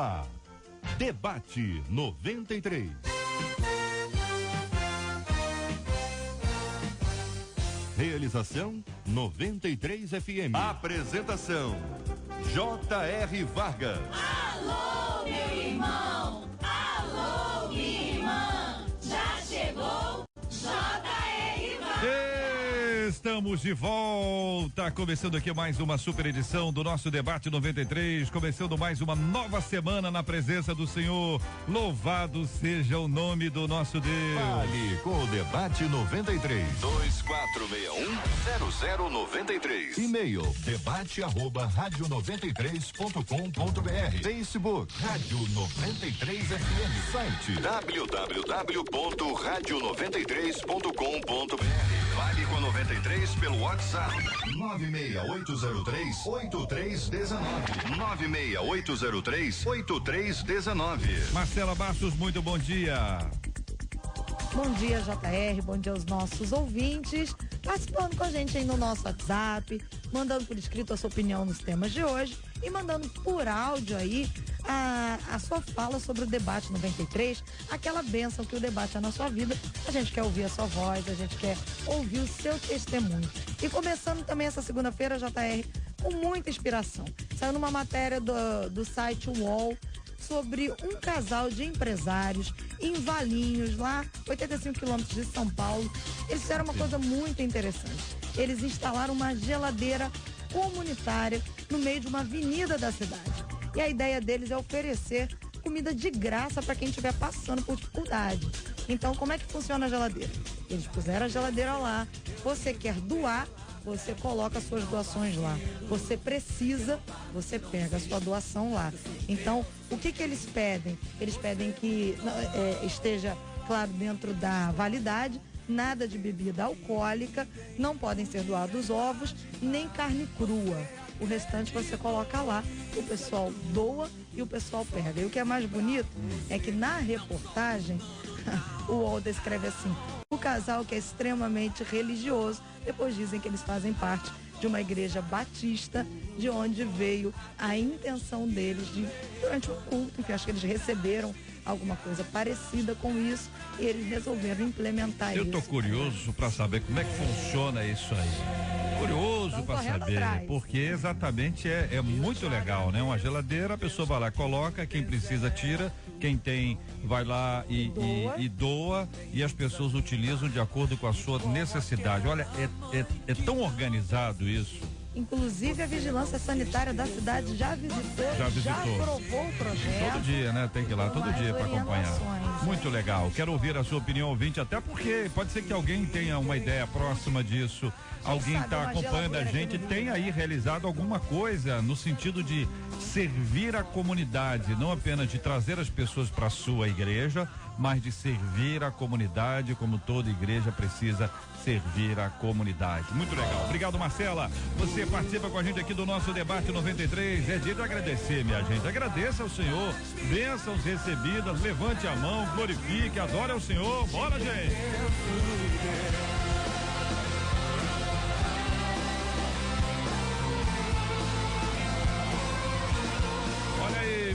ar. Debate 93. Realização 93 FM. Apresentação J.R. Vargas. Alô, meu irmão. Alô, minha irmã. Já chegou J.R. Vargas. Estamos de volta, começando aqui mais uma super edição do nosso Debate 93, começando mais uma nova semana na presença do Senhor. Louvado seja o nome do nosso Deus. Fale com o Debate 93. 2461-0093. E-mail debate@radio93.com.br. Facebook Rádio 93 FM. Site www.radio93.com.br. Fale com a 93 pelo WhatsApp 96803-8319. 96803-8319. Marcela Bastos, muito bom dia. Bom dia, JR, bom dia aos nossos ouvintes, participando com a gente aí no nosso WhatsApp, mandando por escrito a sua opinião nos temas de hoje e mandando por áudio aí a sua fala sobre o Debate 93, aquela bênção que o debate é na sua vida. A gente quer ouvir a sua voz, a gente quer ouvir o seu testemunho. E começando também essa segunda-feira, JR, com muita inspiração. Saiu numa matéria do site UOL sobre um casal de empresários em Valinhos, lá 85 quilômetros de São Paulo. Eles fizeram uma coisa muito interessante. Eles instalaram uma geladeira comunitária no meio de uma avenida da cidade. E a ideia deles é oferecer comida de graça para quem estiver passando por dificuldade. Então, como é que funciona a geladeira? Eles puseram a geladeira lá. Você quer doar, você coloca as suas doações lá. Você precisa, você pega a sua doação lá. Então, o que eles pedem? Eles pedem que esteja, claro, dentro da validade, nada de bebida alcoólica, não podem ser doados ovos, nem carne crua. O restante você coloca lá, o pessoal doa e o pessoal pega. E o que é mais bonito é que na reportagem, o UOL descreve assim: o casal que é extremamente religioso, depois dizem que eles fazem parte de uma igreja batista, de onde veio a intenção deles de, durante o culto, que acho que eles receberam alguma coisa parecida com isso e eles resolveram implementar isso. Eu tô curioso para saber como é que funciona isso aí. Curioso para saber, atrás. Porque exatamente é muito legal, né? Uma geladeira, a pessoa vai lá, coloca, quem precisa tira, quem tem vai lá e doa, e as pessoas utilizam de acordo com a sua necessidade. Olha, é tão organizado isso. Inclusive a vigilância sanitária da cidade já visitou, já aprovou o projeto. Todo dia, né? Tem que ir lá todo dia para acompanhar. Muito legal. Quero ouvir a sua opinião, ouvinte, até porque pode ser que alguém tenha uma ideia próxima disso. Alguém está acompanhando a gente, tem aí realizado alguma coisa no sentido de servir a comunidade, não apenas de trazer as pessoas para a sua igreja, mas de servir a comunidade, como toda igreja precisa servir a comunidade. Muito legal. Obrigado, Marcela. Você participa com a gente aqui do nosso Debate 93. É dia de agradecer, minha gente. Agradeça ao Senhor. Bênçãos recebidas. Levante a mão, glorifique, adore ao Senhor. Bora, gente.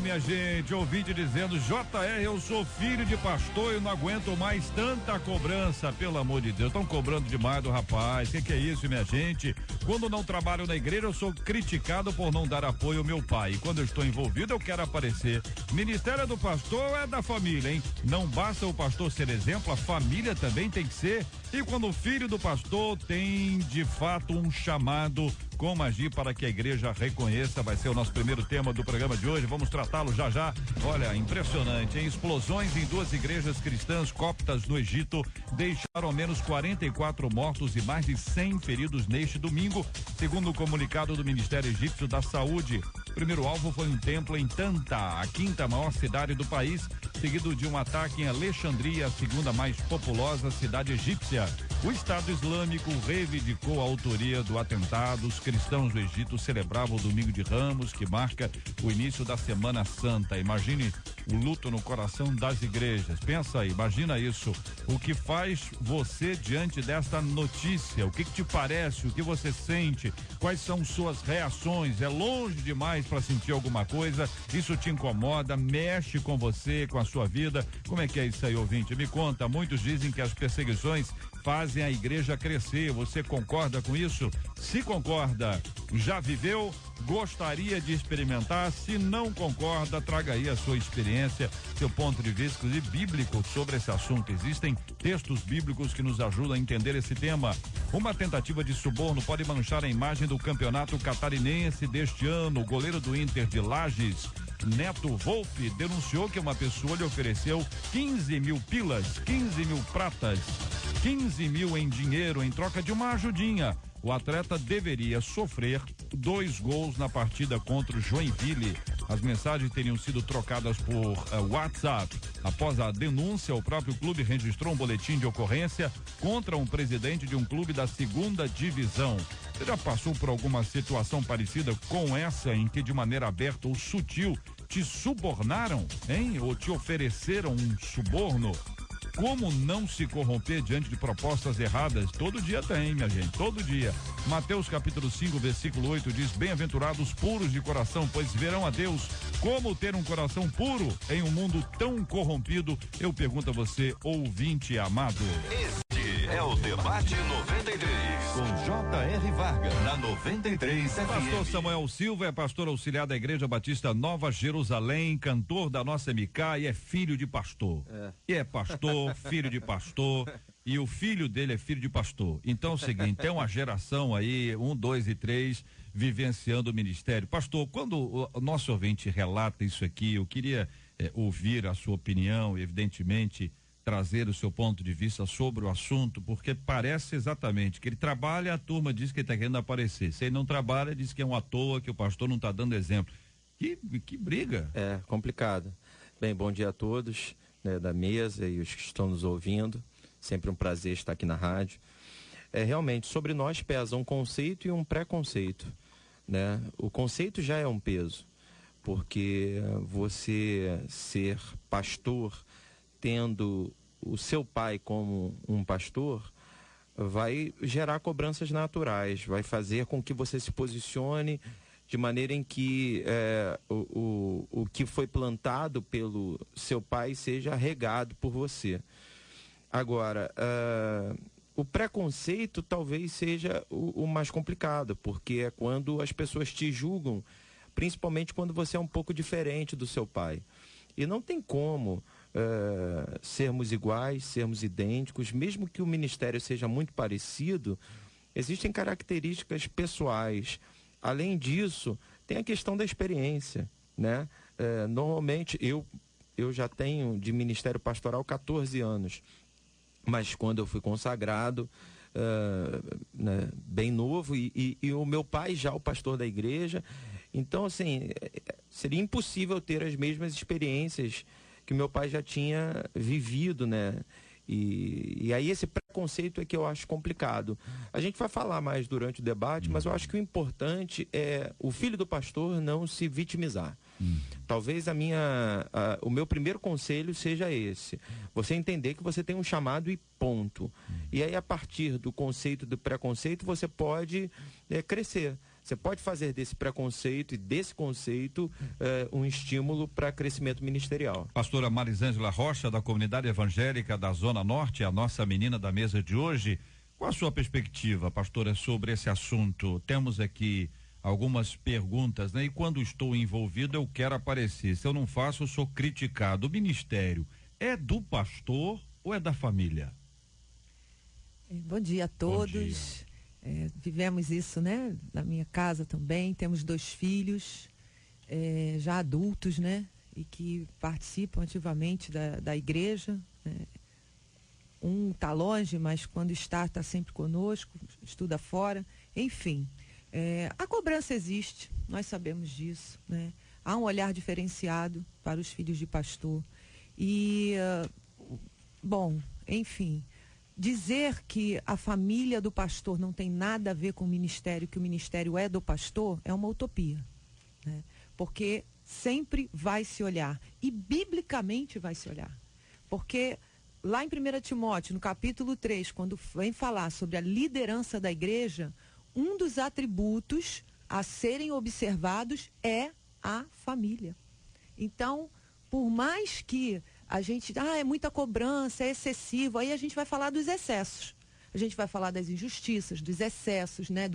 Minha gente, ouvinte dizendo: JR, eu sou filho de pastor e não aguento mais tanta cobrança, pelo amor de Deus, estão cobrando demais do rapaz. Que é isso, minha gente? Quando não trabalho na igreja, eu sou criticado por não dar apoio ao meu pai, e quando eu estou envolvido, eu quero aparecer. Ministério do pastor é da família, hein? Não basta o pastor ser exemplo, a família também tem que ser. E quando o filho do pastor tem de fato um chamado, como agir para que a igreja reconheça, vai ser o nosso primeiro tema do programa de hoje. Vamos tratá-lo já já. Olha, impressionante, hein? Explosões em 2 igrejas cristãs coptas no Egito deixaram ao menos 44 mortos e mais de 100 feridos neste domingo, segundo o comunicado do Ministério Egípcio da Saúde. O primeiro alvo foi um templo em Tanta, a 5ª maior cidade do país, seguido de um ataque em Alexandria, a 2ª mais populosa cidade egípcia. O Estado Islâmico reivindicou a autoria do atentado. Os cristãos do Egito celebravam o Domingo de Ramos, que marca o início da Semana Santa. Imagine o luto no coração das igrejas. Pensa aí, imagina isso. O que faz você diante desta notícia? O que te parece? O que você sente? Quais são suas reações? É longe demais para sentir alguma coisa? Isso te incomoda? Mexe com você, com a sua vida? Como é que é isso aí, ouvinte? Me conta. Muitos dizem que as perseguições fazem a igreja crescer. Você concorda com isso? Se concorda, já viveu? Gostaria de experimentar? Se não concorda, traga aí a sua experiência, seu ponto de vista, inclusive bíblico, sobre esse assunto. Existem textos bíblicos que nos ajudam a entender esse tema. Uma tentativa de suborno pode manchar a imagem do campeonato catarinense deste ano. O goleiro do Inter de Lages, Neto Volpe, denunciou que uma pessoa lhe ofereceu 15 mil pilas, 15 mil pratas, 15 mil em dinheiro em troca de uma ajudinha. O atleta deveria sofrer 2 gols na partida contra o Joinville. As mensagens teriam sido trocadas por WhatsApp. Após a denúncia, o próprio clube registrou um boletim de ocorrência contra um presidente de um clube da 2ª divisão. Você já passou por alguma situação parecida com essa, em que de maneira aberta ou sutil te subornaram, hein? Ou te ofereceram um suborno? Como não se corromper diante de propostas erradas? Todo dia tem, minha gente, todo dia. Mateus capítulo 5, versículo 8 diz: bem-aventurados puros de coração, pois verão a Deus. Como ter um coração puro em um mundo tão corrompido? Eu pergunto a você, ouvinte amado. Este é o Debate 93, com J.R. Vargas, na 93 FM. Pastor Samuel Silva é pastor auxiliar da Igreja Batista Nova Jerusalém, cantor da nossa MK e é filho de pastor. E é pastor, filho de pastor, e o filho dele é filho de pastor. Então é o seguinte, tem uma geração aí, 1, 2 e 3, vivenciando o ministério. Pastor, quando o nosso ouvinte relata isso aqui, eu queria ouvir a sua opinião, evidentemente, trazer o seu ponto de vista sobre o assunto, porque parece exatamente que ele trabalha, a turma diz que ele está querendo aparecer. Se ele não trabalha, diz que é um à toa, que o pastor não está dando exemplo. Que briga. É complicado. Bem, bom dia a todos, né, da mesa e os que estão nos ouvindo. Sempre um prazer estar aqui na rádio. Realmente, sobre nós pesa um conceito e um preconceito, né? O conceito já é um peso, porque você ser pastor, tendo o seu pai como um pastor, vai gerar cobranças naturais, vai fazer com que você se posicione de maneira em que o que foi plantado pelo seu pai seja regado por você. Agora, o preconceito talvez seja o mais complicado, porque é quando as pessoas te julgam, principalmente quando você é um pouco diferente do seu pai. E não tem como sermos iguais, sermos idênticos, mesmo que o ministério seja muito parecido, existem características pessoais. Além disso, tem a questão da experiência, né? Normalmente, eu já tenho de ministério pastoral 14 anos, mas quando eu fui consagrado, né, bem novo, e o meu pai já o pastor da igreja, então, assim, seria impossível ter as mesmas experiências que meu pai já tinha vivido, né? E aí esse preconceito é que eu acho complicado. A gente vai falar mais durante o debate, mas eu acho que o importante é o filho do pastor não se vitimizar. Talvez o meu primeiro conselho seja esse: você entender que você tem um chamado e ponto. E aí, a partir do conceito do preconceito, você pode crescer. Você pode fazer desse preconceito e desse conceito um estímulo para crescimento ministerial. Pastora Marisângela Rocha, da Comunidade Evangélica da Zona Norte, a nossa menina da mesa de hoje. Qual a sua perspectiva, pastora, sobre esse assunto? Temos aqui algumas perguntas, né? E quando estou envolvido, eu quero aparecer. Se eu não faço, eu sou criticado. O ministério é do pastor ou é da família? Bom dia a todos. Bom dia. Vivemos isso, né? Na minha casa também, temos 2 filhos, já adultos, né? E que participam ativamente da igreja. Um está longe, mas quando está sempre conosco, estuda fora. Enfim, a cobrança existe, nós sabemos disso, né? Há um olhar diferenciado para os filhos de pastor. E, bom, enfim, dizer que a família do pastor não tem nada a ver com o ministério, que o ministério é do pastor, é uma utopia, né? Porque sempre vai se olhar, e biblicamente vai se olhar. Porque lá em 1 Timóteo, no capítulo 3, quando vem falar sobre a liderança da igreja, um dos atributos a serem observados é a família. Então, por mais que a gente, é muita cobrança, é excessivo, aí a gente vai falar dos excessos. A gente vai falar das injustiças, dos excessos, né,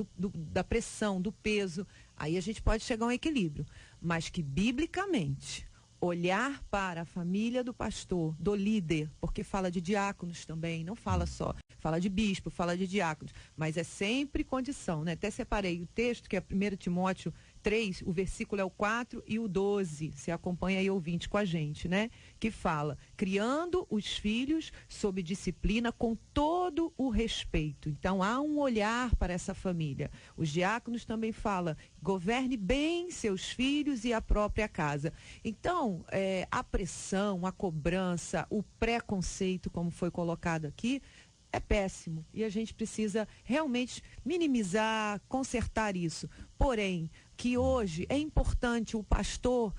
da pressão, do peso. Aí a gente pode chegar a um equilíbrio. Mas que, biblicamente, olhar para a família do pastor, do líder, porque fala de diáconos também, não fala só, fala de bispo, fala de diáconos, mas é sempre condição, né? Até separei o texto, que é 1 Timóteo 3, o versículo é o 4 e o 12, você acompanha aí, ouvinte, com a gente, né? Que fala, criando os filhos sob disciplina com todo o respeito. Então, há um olhar para essa família. Os diáconos também falam, governe bem seus filhos e a própria casa. Então, a pressão, a cobrança, o preconceito, como foi colocado aqui, é péssimo. E a gente precisa realmente minimizar, consertar isso. Porém, que hoje é importante o pastor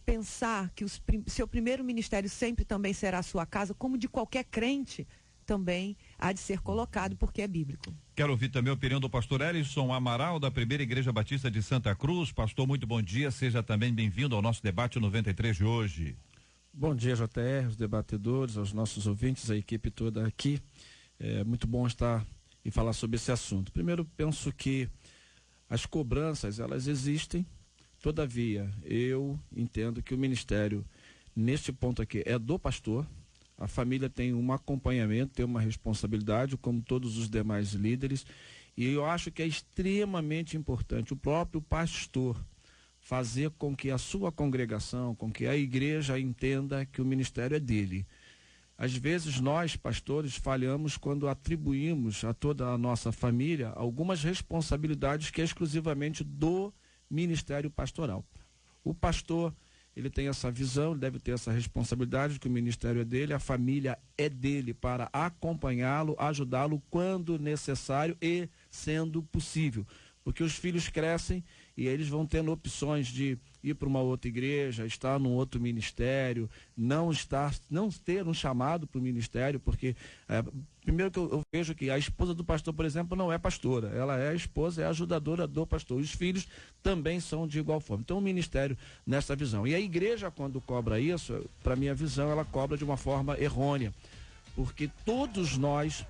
pensar que seu primeiro ministério sempre também será a sua casa, como de qualquer crente também há de ser colocado, porque é bíblico. Quero ouvir também a opinião do pastor Elison Amaral, da Primeira Igreja Batista de Santa Cruz. Pastor, muito bom dia, seja também bem-vindo ao nosso debate 93 de hoje. Bom dia, JR, os debatedores, aos nossos ouvintes, a equipe toda aqui. É muito bom estar e falar sobre esse assunto. Primeiro, penso que as cobranças, elas existem, todavia, eu entendo que o ministério, neste ponto aqui, é do pastor. A família tem um acompanhamento, tem uma responsabilidade, como todos os demais líderes, e eu acho que é extremamente importante o próprio pastor fazer com que a sua congregação, com que a igreja entenda que o ministério é dele. Às vezes nós, pastores, falhamos quando atribuímos a toda a nossa família algumas responsabilidades que é exclusivamente do ministério pastoral. O pastor, ele tem essa visão, ele deve ter essa responsabilidade de que o ministério é dele, a família é dele para acompanhá-lo, ajudá-lo quando necessário e sendo possível. Porque os filhos crescem e eles vão tendo opções de ir para uma outra igreja, estar num outro ministério, não ter um chamado para o ministério, porque primeiro que eu vejo que a esposa do pastor, por exemplo, não é pastora, ela é a esposa, é a ajudadora do pastor. Os filhos também são de igual forma. Então o ministério nessa visão. E a igreja, quando cobra isso, para minha visão, ela cobra de uma forma errônea, porque todos nós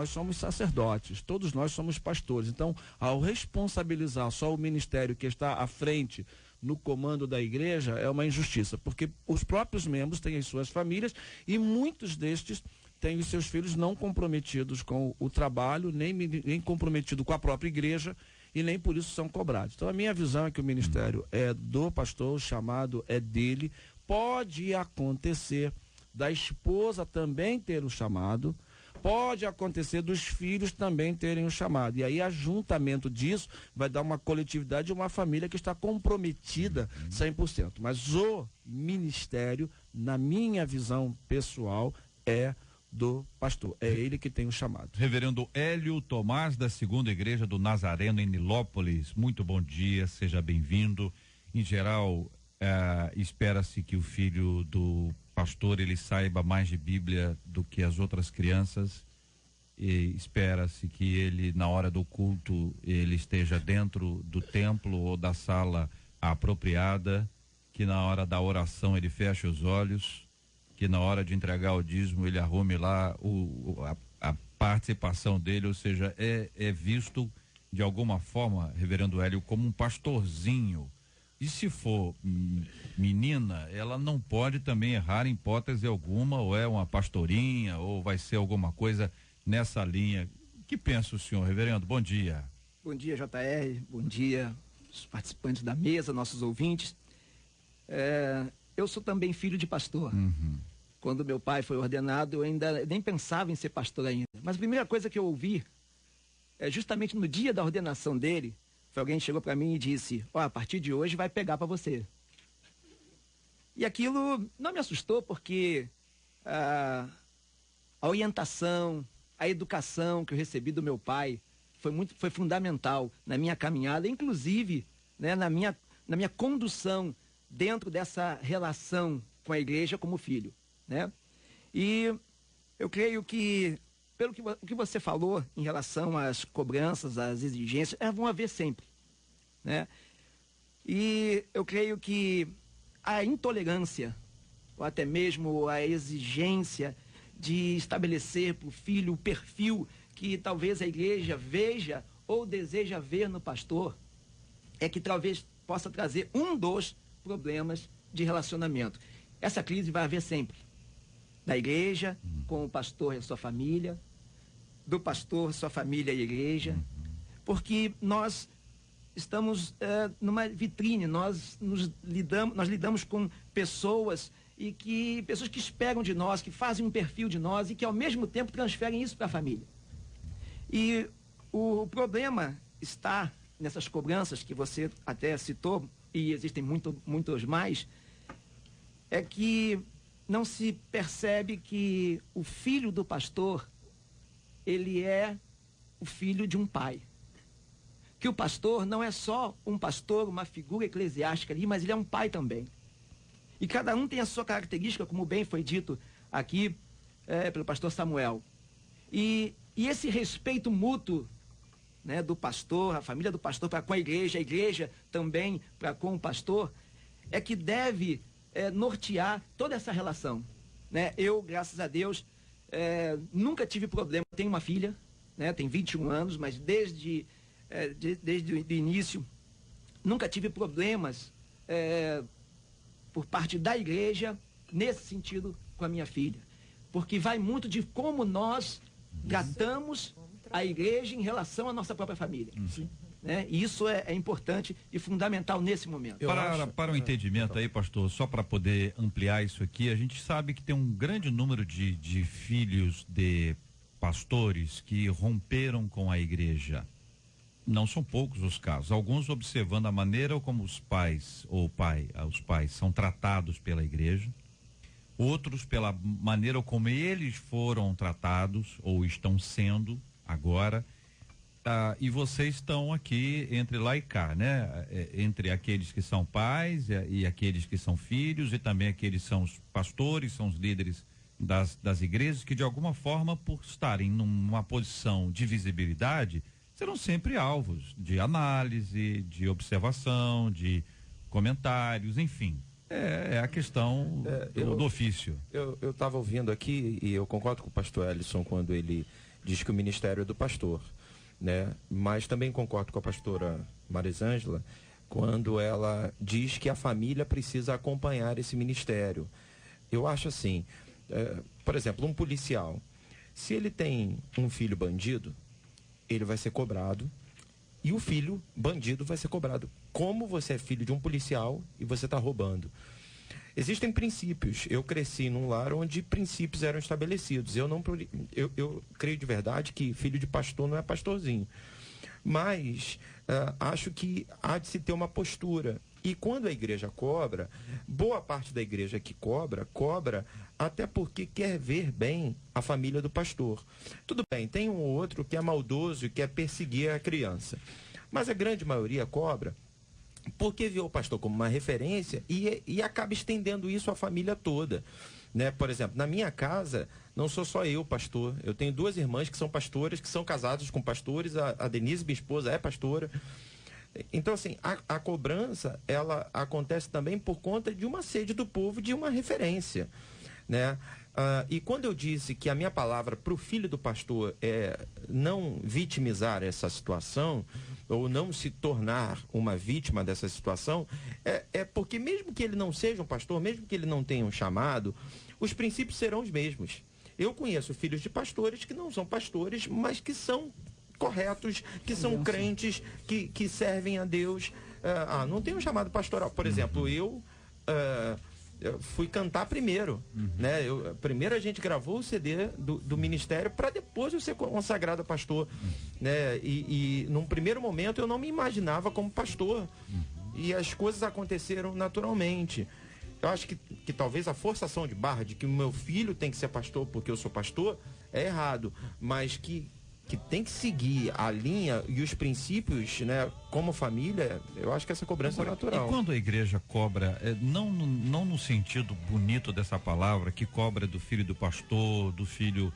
somos sacerdotes, todos nós somos pastores. Então, ao responsabilizar só o ministério que está à frente no comando da igreja, é uma injustiça, porque os próprios membros têm as suas famílias e muitos destes têm os seus filhos não comprometidos com o trabalho, nem comprometidos com a própria igreja, e nem por isso são cobrados. Então, a minha visão é que o ministério é do pastor, o chamado é dele. Pode acontecer da esposa também ter o chamado, pode acontecer dos filhos também terem o chamado. E aí, ajuntamento disso vai dar uma coletividade, uma família que está comprometida 100%. Mas o ministério, na minha visão pessoal, é do pastor. É ele que tem o chamado. Reverendo Hélio Tomás, da Segunda Igreja do Nazareno, em Nilópolis. Muito bom dia, seja bem-vindo. Em geral, espera-se que o filho do pastor ele saiba mais de Bíblia do que as outras crianças, e espera-se que ele, na hora do culto, ele esteja dentro do templo ou da sala apropriada, que na hora da oração ele feche os olhos, que na hora de entregar o dízimo ele arrume lá a participação dele, ou seja, é visto de alguma forma, reverendo Hélio, como um pastorzinho. E se for menina, ela não pode também errar em hipótese alguma, ou é uma pastorinha, ou vai ser alguma coisa nessa linha. O que pensa o senhor, reverendo? Bom dia. Bom dia, JR. Bom dia, os participantes da mesa, nossos ouvintes. Eu sou também filho de pastor. Uhum. Quando meu pai foi ordenado, eu ainda nem pensava em ser pastor ainda. Mas a primeira coisa que eu ouvi, justamente no dia da ordenação dele, foi alguém que chegou para mim e disse: a partir de hoje vai pegar para você. E aquilo não me assustou, porque a orientação, a educação que eu recebi do meu pai foi fundamental na minha caminhada, inclusive, né, na minha condução dentro dessa relação com a igreja como filho, né? E eu creio que, pelo que você falou em relação às cobranças, às exigências, vão haver sempre, né? E eu creio que a intolerância, ou até mesmo a exigência de estabelecer para o filho o perfil que talvez a igreja veja ou deseja ver no pastor, é que talvez possa trazer um dos problemas de relacionamento. Essa crise vai haver sempre. Da igreja, com o pastor e a sua família, do pastor, sua família e a igreja, porque nós estamos numa vitrine, nós lidamos com pessoas pessoas que esperam de nós, que fazem um perfil de nós e que ao mesmo tempo transferem isso para a família. E o problema está nessas cobranças que você até citou, e existem muitos mais, é que não se percebe que o filho do pastor, ele é o filho de um pai. Que o pastor não é só um pastor, uma figura eclesiástica ali, mas ele é um pai também. E cada um tem a sua característica, como bem foi dito aqui pelo pastor Samuel. E esse respeito mútuo, né, do pastor, a família do pastor para com a igreja também para com o pastor, é que deve nortear toda essa relação, né? Eu, graças a Deus, nunca tive problema. Tenho uma filha, né, tem 21 anos, mas desde o início nunca tive problemas por parte da igreja nesse sentido com a minha filha, porque vai muito de como nós tratamos a igreja em relação à nossa própria família. Né? E isso é importante e fundamental nesse momento. Para o entendimento aí, pastor, só para poder ampliar isso aqui, a gente sabe que tem um grande número de filhos de pastores que romperam com a igreja. Não são poucos os casos, alguns observando a maneira como os pais são tratados pela igreja, outros pela maneira como eles foram tratados ou estão sendo agora, e vocês estão aqui entre lá e cá, né? Entre aqueles que são pais e aqueles que são filhos, e também aqueles que são os pastores, são os líderes das igrejas, que de alguma forma, por estarem numa posição de visibilidade, serão sempre alvos de análise, de observação, de comentários, enfim. É a questão do ofício. Eu estava ouvindo aqui e eu concordo com o pastor Ellison quando ele diz que o ministério é do pastor, né? Mas também concordo com a pastora Marisângela quando ela diz que a família precisa acompanhar esse ministério. Eu acho assim, por exemplo, um policial, se ele tem um filho bandido, ele vai ser cobrado e o filho bandido vai ser cobrado. Como você é filho de um policial e você está roubando? Existem princípios. Eu cresci num lar onde princípios eram estabelecidos. Eu creio de verdade que filho de pastor não é pastorzinho. Mas acho que há de se ter uma postura. E quando a igreja cobra, boa parte da igreja que cobra até porque quer ver bem a família do pastor. Tudo bem, tem um ou outro que é maldoso e quer perseguir a criança. Mas a grande maioria cobra porque vê o pastor como uma referência e acaba estendendo isso à família toda. Né? Por exemplo, na minha casa, não sou só eu pastor. Eu tenho 2 irmãs que são pastoras, que são casadas com pastores. A Denise, minha esposa, é pastora. Então, assim, a cobrança, ela acontece também por conta de uma sede do povo, de uma referência, né? E quando eu disse que a minha palavra para o filho do pastor é não vitimizar essa situação, ou não se tornar uma vítima dessa situação, é porque mesmo que ele não seja um pastor, mesmo que ele não tenha um chamado, os princípios serão os mesmos. Eu conheço filhos de pastores que não são pastores, mas que são corretos, que são crentes, que servem a Deus. Não tem um chamado pastoral. Por exemplo, eu fui cantar primeiro, né? Primeiro a gente gravou o CD do ministério para depois eu ser consagrado a pastor, né? E num primeiro momento eu não me imaginava como pastor, e as coisas aconteceram naturalmente. eu acho que talvez a forçação de barra de que o meu filho tem que ser pastor porque eu sou pastor é errado, mas que tem que seguir a linha e os princípios, né, como família, eu acho que essa cobrança é natural. E quando a igreja cobra, não no sentido bonito dessa palavra, que cobra do filho do pastor, do filho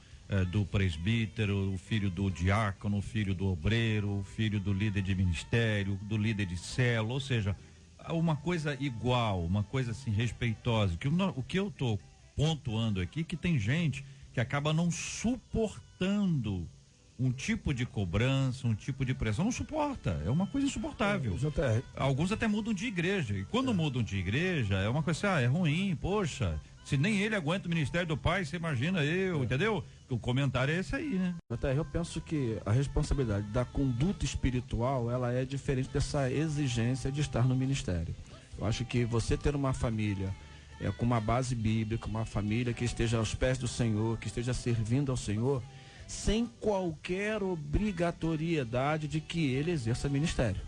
do presbítero, o filho do diácono, o filho do obreiro, o filho do líder de ministério, do líder de célula, ou seja, uma coisa igual, uma coisa assim respeitosa, o que eu tô pontuando aqui, que tem gente que acaba não suportando um tipo de cobrança, um tipo de pressão, não suporta, é uma coisa insuportável. Alguns até mudam de igreja, e quando mudam de igreja, é uma coisa assim, é ruim, poxa, se nem ele aguenta o ministério do pai, você imagina eu, entendeu? O comentário é esse aí, né? Eu penso que a responsabilidade da conduta espiritual, ela é diferente dessa exigência de estar no ministério. Eu acho que você ter uma família com uma base bíblica, uma família que esteja aos pés do Senhor, que esteja servindo ao Senhor, sem qualquer obrigatoriedade de que ele exerça ministério.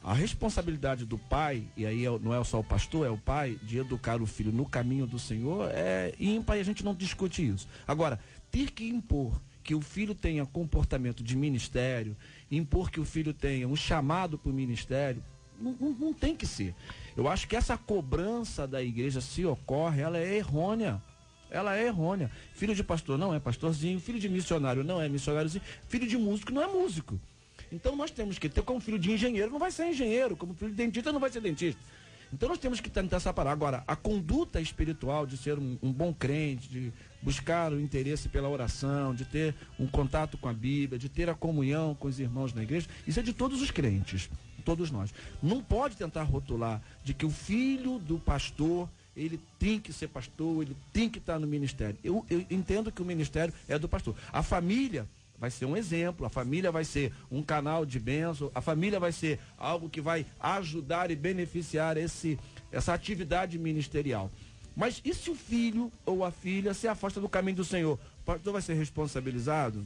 A responsabilidade do pai, e aí não é só o pastor, é o pai, de educar o filho no caminho do Senhor, é ímpar e a gente não discute isso. Agora, ter que impor que o filho tenha comportamento de ministério, impor que o filho tenha um chamado para o ministério, não tem que ser. Eu acho que essa cobrança da igreja, se ocorre, ela é errônea. Ela é errônea. Filho de pastor não é pastorzinho, filho de missionário não é missionáriozinho, filho de músico não é músico. Então nós temos que ter, como filho de engenheiro não vai ser engenheiro, como filho de dentista não vai ser dentista. Então nós temos que tentar separar. Agora, a conduta espiritual de ser um bom crente, de buscar o interesse pela oração, de ter um contato com a Bíblia, de ter a comunhão com os irmãos na igreja, isso é de todos os crentes, todos nós. Não pode tentar rotular de que o filho do pastor, ele tem que ser pastor, ele tem que estar no ministério. Eu entendo que o ministério é do pastor. A família vai ser um exemplo, a família vai ser um canal de bênção, a família vai ser algo que vai ajudar e beneficiar essa atividade ministerial. Mas e se o filho ou a filha se afasta do caminho do Senhor? O pastor vai ser responsabilizado?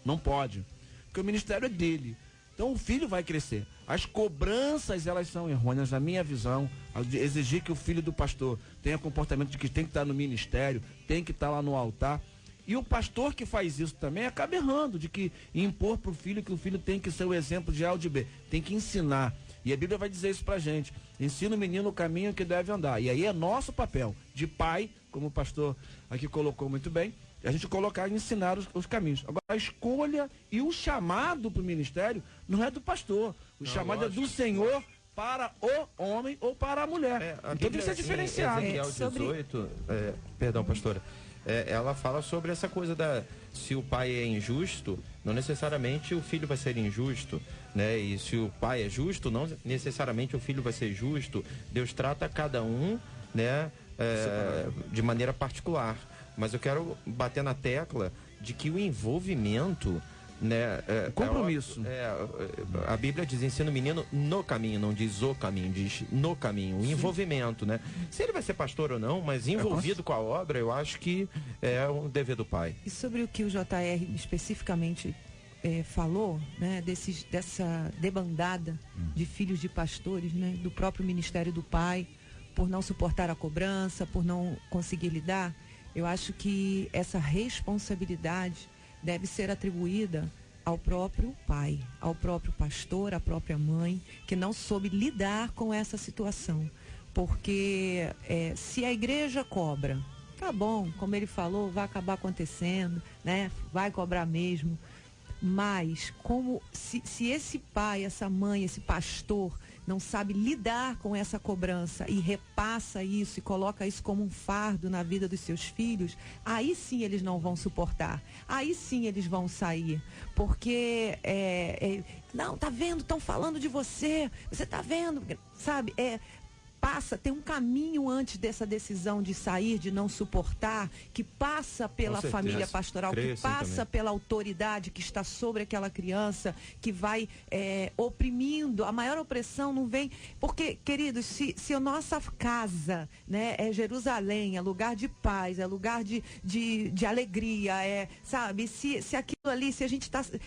Não pode, porque o ministério é dele. Então o filho vai crescer. As cobranças, elas são errôneas, na minha visão, de exigir que o filho do pastor tenha comportamento de que tem que estar no ministério, tem que estar lá no altar. E o pastor que faz isso também acaba errando, de que impor para o filho que o filho tem que ser o exemplo de A ou de B. Tem que ensinar. E a Bíblia vai dizer isso pra gente. Ensina o menino o caminho que deve andar. E aí é nosso papel de pai, como o pastor aqui colocou muito bem, a gente colocar e ensinar os caminhos. Agora, a escolha e o chamado para o ministério não é do pastor. O chamado é do Senhor para o homem ou para a mulher. Então tem que ser diferenciado. Ezequiel 18, perdão, pastora. Ela fala sobre essa coisa se o pai é injusto, não necessariamente o filho vai ser injusto, né? E se o pai é justo, não necessariamente o filho vai ser justo. Deus trata cada um, né, de maneira particular. Mas eu quero bater na tecla de que o envolvimento, né, compromisso. A Bíblia diz: ensina o menino no caminho, não diz o caminho, diz no caminho, o envolvimento, né? Se ele vai ser pastor ou não, mas envolvido com a obra, eu acho que é um dever do pai. E sobre o que o JR especificamente falou, né, dessa debandada de filhos de pastores, né, do próprio ministério do pai, por não suportar a cobrança, por não conseguir lidar, eu acho que essa responsabilidade deve ser atribuída ao próprio pai, ao próprio pastor, à própria mãe, que não soube lidar com essa situação. Porque se a igreja cobra, tá bom, como ele falou, vai acabar acontecendo, né? Vai cobrar mesmo. Mas se esse pai, essa mãe, esse pastor não sabe lidar com essa cobrança e repassa isso e coloca isso como um fardo na vida dos seus filhos, aí sim eles não vão suportar, aí sim eles vão sair, porque não, tá vendo, estão falando de você tá vendo, sabe, tem um caminho antes dessa decisão de sair, de não suportar, que passa pela família pastoral, que passa pela autoridade que está sobre aquela criança, que vai oprimindo. A maior opressão não vem... Porque, queridos, se a nossa casa, né, é Jerusalém, é lugar de paz, é lugar de alegria, sabe? Se aqui ali,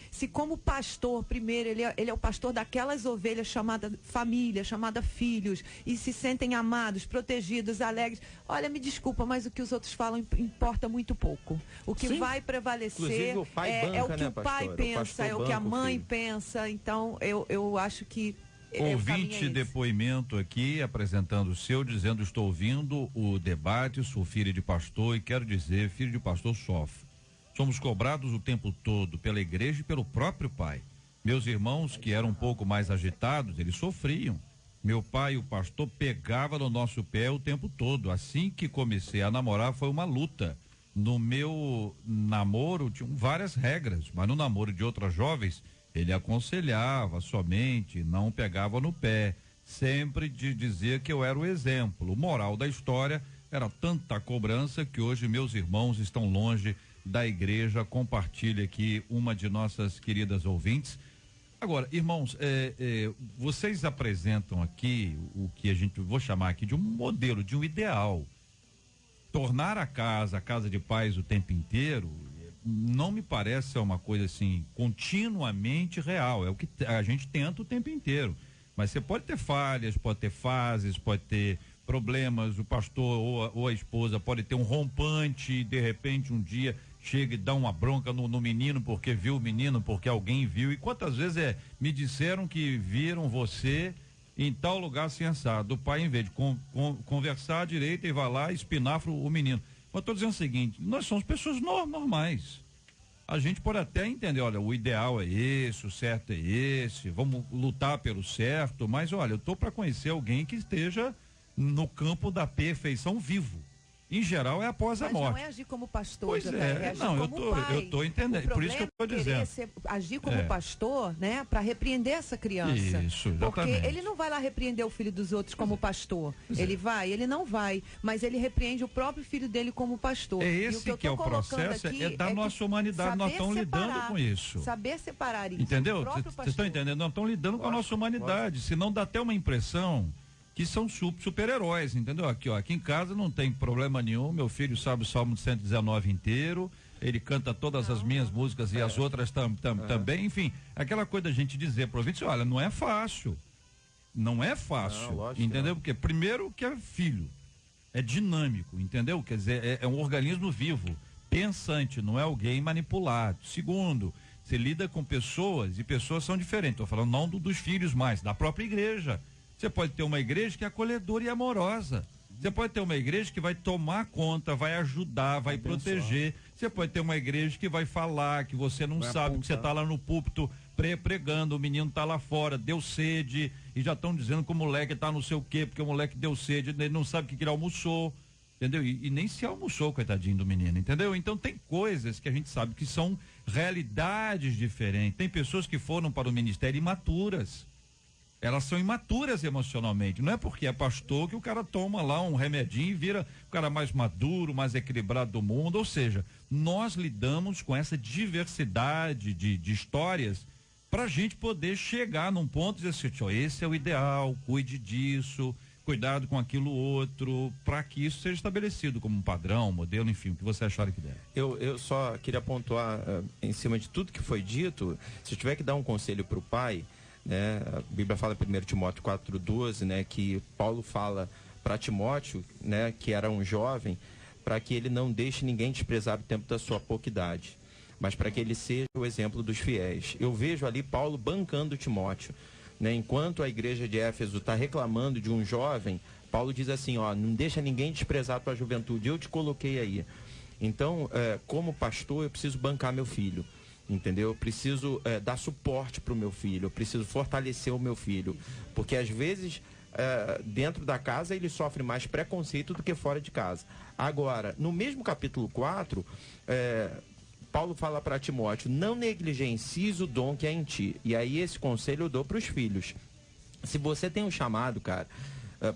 se como pastor, primeiro, ele é o pastor daquelas ovelhas chamada família, chamada filhos, e se sentem amados, protegidos, alegres. Olha, me desculpa, mas o que os outros falam importa muito pouco. O que vai prevalecer o pai é o que né, o pai pensa, é o que a mãe pensa. Então, eu acho que ouvinte depoimento aqui, apresentando o seu, dizendo: estou ouvindo o debate, sou filho de pastor e quero dizer, filho de pastor sofre. Somos cobrados o tempo todo pela igreja e pelo próprio pai. Meus irmãos, que eram um pouco mais agitados, eles sofriam. Meu pai, o pastor, pegava no nosso pé o tempo todo. Assim que comecei a namorar, foi uma luta. No meu namoro, tinham várias regras, mas no namoro de outras jovens, ele aconselhava somente, não pegava no pé. Sempre dizia que eu era o exemplo. O moral da história era tanta cobrança que hoje meus irmãos estão longe da igreja. Compartilha aqui uma de nossas queridas ouvintes. Agora, irmãos, vocês apresentam aqui o que vou chamar aqui de um modelo, de um ideal. Tornar a casa de paz o tempo inteiro não me parece ser uma coisa assim continuamente real. É o que a gente tenta o tempo inteiro. Mas você pode ter falhas, pode ter fases, pode ter problemas. O pastor ou a esposa pode ter um rompante e de repente um dia chega e dá uma bronca no menino porque viu o menino, porque alguém viu. E quantas vezes me disseram que viram você em tal lugar assim assado. O pai, em vez de conversar direito, e vai lá e espinafra o menino. Mas estou dizendo o seguinte: nós somos pessoas normais. A gente pode até entender, olha, o ideal é esse, o certo é esse, vamos lutar pelo certo, mas olha, eu estou para conhecer alguém que esteja no campo da perfeição vivo. Em geral é após a morte. Mas não é agir como pastor, pois é, não, eu tô entendendo, por isso que eu tô dizendo. Agir como pastor, né, para repreender essa criança. Isso, exatamente. Porque ele não vai lá repreender o filho dos outros como pastor. Ele não vai, mas ele repreende o próprio filho dele como pastor. É esse que é o processo, é da nossa humanidade, nós estamos lidando com isso. Saber separar isso. Entendeu? Vocês estão entendendo? Nós estamos lidando com a nossa humanidade, senão dá até uma impressão que são super-heróis, entendeu? Aqui em casa não tem problema nenhum, meu filho sabe o Salmo 119 inteiro, ele canta todas as minhas músicas e as outras também, enfim, aquela coisa da gente dizer para o ouvinte, olha, não é fácil, não, entendeu? Porque primeiro que é filho, é dinâmico, entendeu? Quer dizer, é um organismo vivo, pensante, não é alguém manipulado. Segundo, você lida com pessoas e pessoas são diferentes, estou falando não dos filhos mais, da própria igreja. Você pode ter uma igreja que é acolhedora e amorosa. Você pode ter uma igreja que vai tomar conta, vai ajudar, vai proteger. Você pode ter uma igreja que vai falar, que você não sabe, que você está lá no púlpito pregando, o menino está lá fora, deu sede, e já estão dizendo que o moleque está não sei o quê, porque o moleque deu sede, ele não sabe o que ele almoçou, entendeu? E nem se almoçou, coitadinho do menino, entendeu? Então tem coisas que a gente sabe que são realidades diferentes. Tem pessoas que foram para o ministério imaturas. Elas são imaturas emocionalmente. Não é porque é pastor que o cara toma lá um remedinho e vira o cara mais maduro, mais equilibrado do mundo. Ou seja, nós lidamos com essa diversidade de histórias para a gente poder chegar num ponto e dizer assim, esse é o ideal, cuide disso, cuidado com aquilo outro, para que isso seja estabelecido como um padrão, modelo, enfim, o que você achar que der. Eu só queria pontuar em cima de tudo que foi dito, se eu tiver que dar um conselho para o pai, né? A Bíblia fala em 1 Timóteo 4,12, né? Que Paulo fala para Timóteo, né? Que era um jovem, para que ele não deixe ninguém desprezar o tempo da sua pouca idade, mas para que ele seja o exemplo dos fiéis. Eu vejo ali Paulo bancando Timóteo, né? Enquanto a igreja de Éfeso está reclamando de um jovem, Paulo diz assim, não deixa ninguém desprezar a tua juventude, eu te coloquei aí. Então, como pastor, eu preciso bancar meu filho. Entendeu? Eu preciso dar suporte para o meu filho, eu preciso fortalecer o meu filho, porque às vezes dentro da casa ele sofre mais preconceito do que fora de casa. Agora, no mesmo capítulo 4, Paulo fala para Timóteo, não negligencies o dom que é em ti. E aí esse conselho eu dou para os filhos. Se você tem um chamado, cara,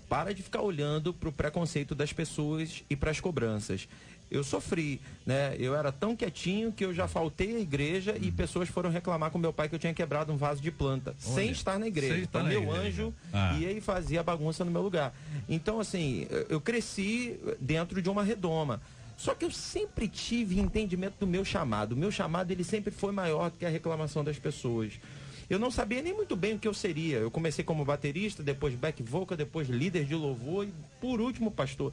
para de ficar olhando para o preconceito das pessoas e para as cobranças. Eu sofri, né? Eu era tão quietinho que eu já faltei à igreja e pessoas foram reclamar com meu pai que eu tinha quebrado um vaso de planta, sem estar na igreja. Então, meu anjo ia e fazia bagunça no meu lugar. Então, assim, eu cresci dentro de uma redoma. Só que eu sempre tive entendimento do meu chamado. O meu chamado, ele sempre foi maior do que a reclamação das pessoas. Eu não sabia nem muito bem o que eu seria. Eu comecei como baterista, depois back vocal, depois líder de louvor e, por último, pastor.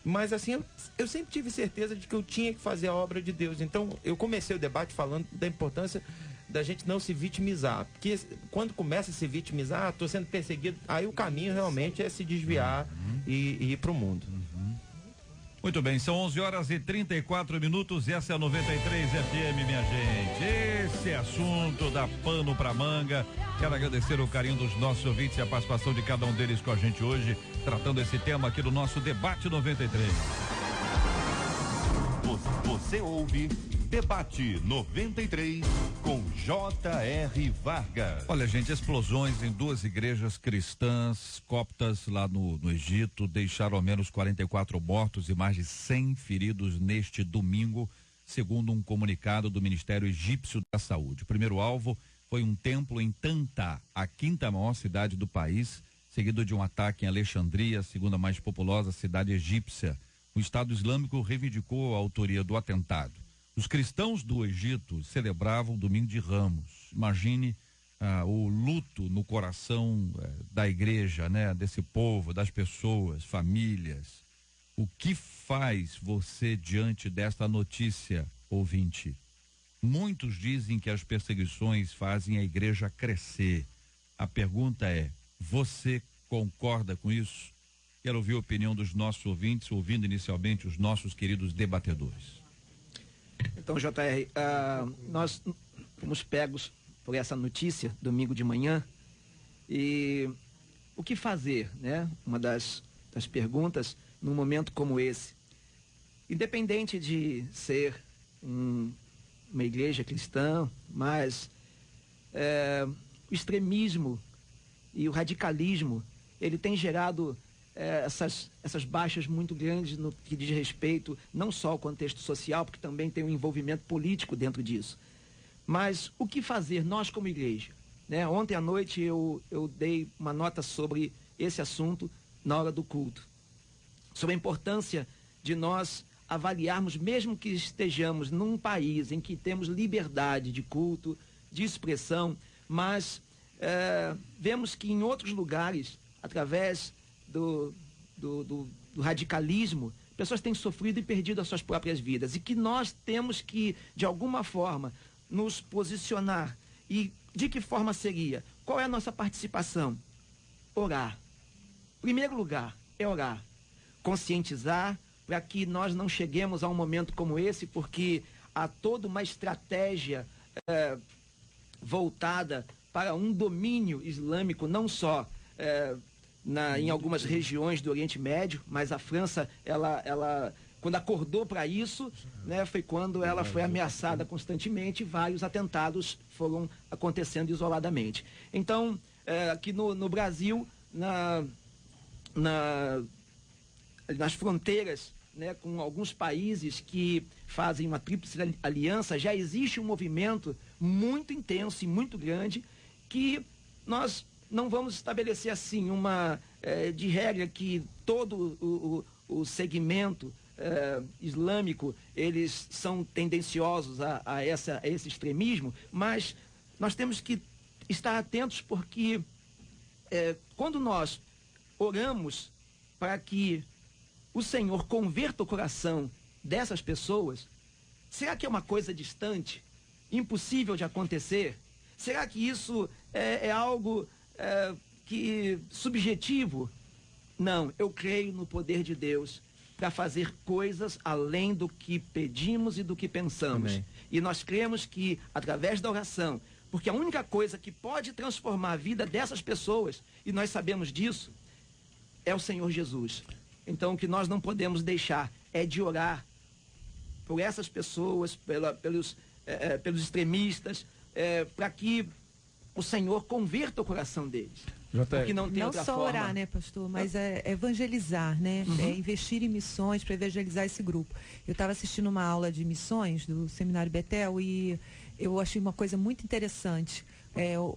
Mas, assim, eu sempre tive certeza de que eu tinha que fazer a obra de Deus. Então, eu comecei o debate falando da importância da gente não se vitimizar. Porque quando começa a se vitimizar, estou sendo perseguido, aí o caminho realmente é se desviar e ir para o mundo. Muito bem, são 11h34 e essa é a 93 FM, minha gente. Esse assunto dá pano pra manga. Quero agradecer o carinho dos nossos ouvintes e a participação de cada um deles com a gente hoje, tratando esse tema aqui do nosso Debate 93. Você ouve Debate 93 com J.R. Vargas. Olha, gente, explosões em 2 igrejas cristãs coptas lá no Egito deixaram ao menos 44 mortos e mais de 100 feridos neste domingo, segundo um comunicado do Ministério Egípcio da Saúde. O primeiro alvo foi um templo em Tantá, a 5ª maior cidade do país, seguido de um ataque em Alexandria, a 2ª mais populosa cidade egípcia. O Estado Islâmico reivindicou a autoria do atentado. Os cristãos do Egito celebravam o Domingo de Ramos. Imagine o luto no coração da igreja, né? Desse povo, das pessoas, famílias. O que faz você diante desta notícia, ouvinte? Muitos dizem que as perseguições fazem a igreja crescer. A pergunta é, você concorda com isso? Quero ouvir a opinião dos nossos ouvintes, ouvindo inicialmente os nossos queridos debatedores. Então, JR, nós fomos pegos por essa notícia domingo de manhã e o que fazer, né? Uma das perguntas num momento como esse. Independente de ser uma igreja cristã, mas o extremismo e o radicalismo, ele tem gerado essas baixas muito grandes no que diz respeito não só ao contexto social, porque também tem um envolvimento político dentro disso. Mas o que fazer nós como igreja? Né? Ontem à noite eu dei uma nota sobre esse assunto na hora do culto, sobre a importância de nós avaliarmos, mesmo que estejamos num país em que temos liberdade de culto, de expressão, mas vemos que em outros lugares, através do radicalismo, pessoas têm sofrido e perdido as suas próprias vidas, e que nós temos que, de alguma forma, nos posicionar. E de que forma seria? Qual é a nossa participação? Orar. Primeiro lugar é orar. Conscientizar para que nós não cheguemos a um momento como esse, porque há toda uma estratégia voltada para um domínio islâmico, não só em algumas regiões do Oriente Médio, mas a França, ela quando acordou para isso, né, foi quando ela foi ameaçada constantemente e vários atentados foram acontecendo isoladamente. Então, aqui no Brasil, nas fronteiras, né, com alguns países que fazem uma tríplice aliança, já existe um movimento muito intenso e muito grande que nós não vamos estabelecer assim de regra que todo o segmento islâmico, eles são tendenciosos a esse extremismo, mas nós temos que estar atentos porque quando nós oramos para que o Senhor converta o coração dessas pessoas, será que é uma coisa distante, impossível de acontecer? Será que isso é algo subjetivo? Não, eu creio no poder de Deus para fazer coisas além do que pedimos e do que pensamos. Amém. E nós cremos que, através da oração, porque a única coisa que pode transformar a vida dessas pessoas, e nós sabemos disso, é o Senhor Jesus. Então, o que nós não podemos deixar é de orar por essas pessoas, pelos extremistas, para que o Senhor converta o coração deles. Porque não tem outra só forma. orar, né, pastor, mas evangelizar, né? Investir em missões para evangelizar esse grupo. Eu estava assistindo uma aula de missões do Seminário Betel e eu achei uma coisa muito interessante.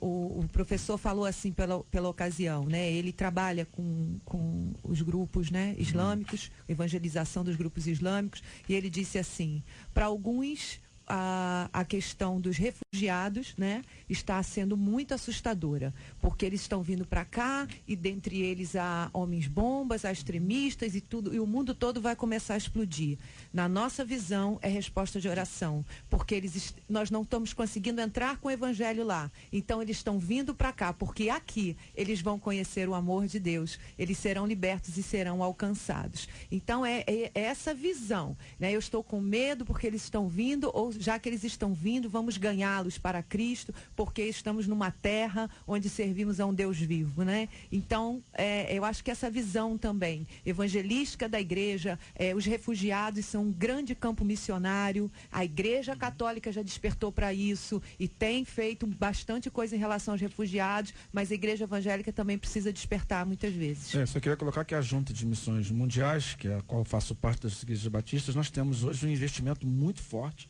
O professor falou assim pela ocasião, né? Ele trabalha com os grupos, né, islâmicos, evangelização dos grupos islâmicos, e ele disse assim, para alguns a questão dos refugiados, né, está sendo muito assustadora, porque eles estão vindo para cá e dentre eles há homens-bombas, há extremistas e tudo, e o mundo todo vai começar a explodir. Na nossa visão, é resposta de oração, porque nós não estamos conseguindo entrar com o evangelho lá, então eles estão vindo para cá, porque aqui eles vão conhecer o amor de Deus, eles serão libertos e serão alcançados. Então é essa visão, né? Eu estou com medo porque eles estão vindo, ou já que eles estão vindo, vamos ganhá-los para Cristo, porque estamos numa terra onde servimos a um Deus vivo, né? Então, eu acho que essa visão também evangelística da igreja, os refugiados são um grande campo missionário, a Igreja Católica já despertou para isso e tem feito bastante coisa em relação aos refugiados, mas a Igreja Evangélica também precisa despertar muitas vezes. Só queria colocar que a Junta de Missões Mundiais, que é a qual eu faço parte das Igrejas Batistas, nós temos hoje um investimento muito forte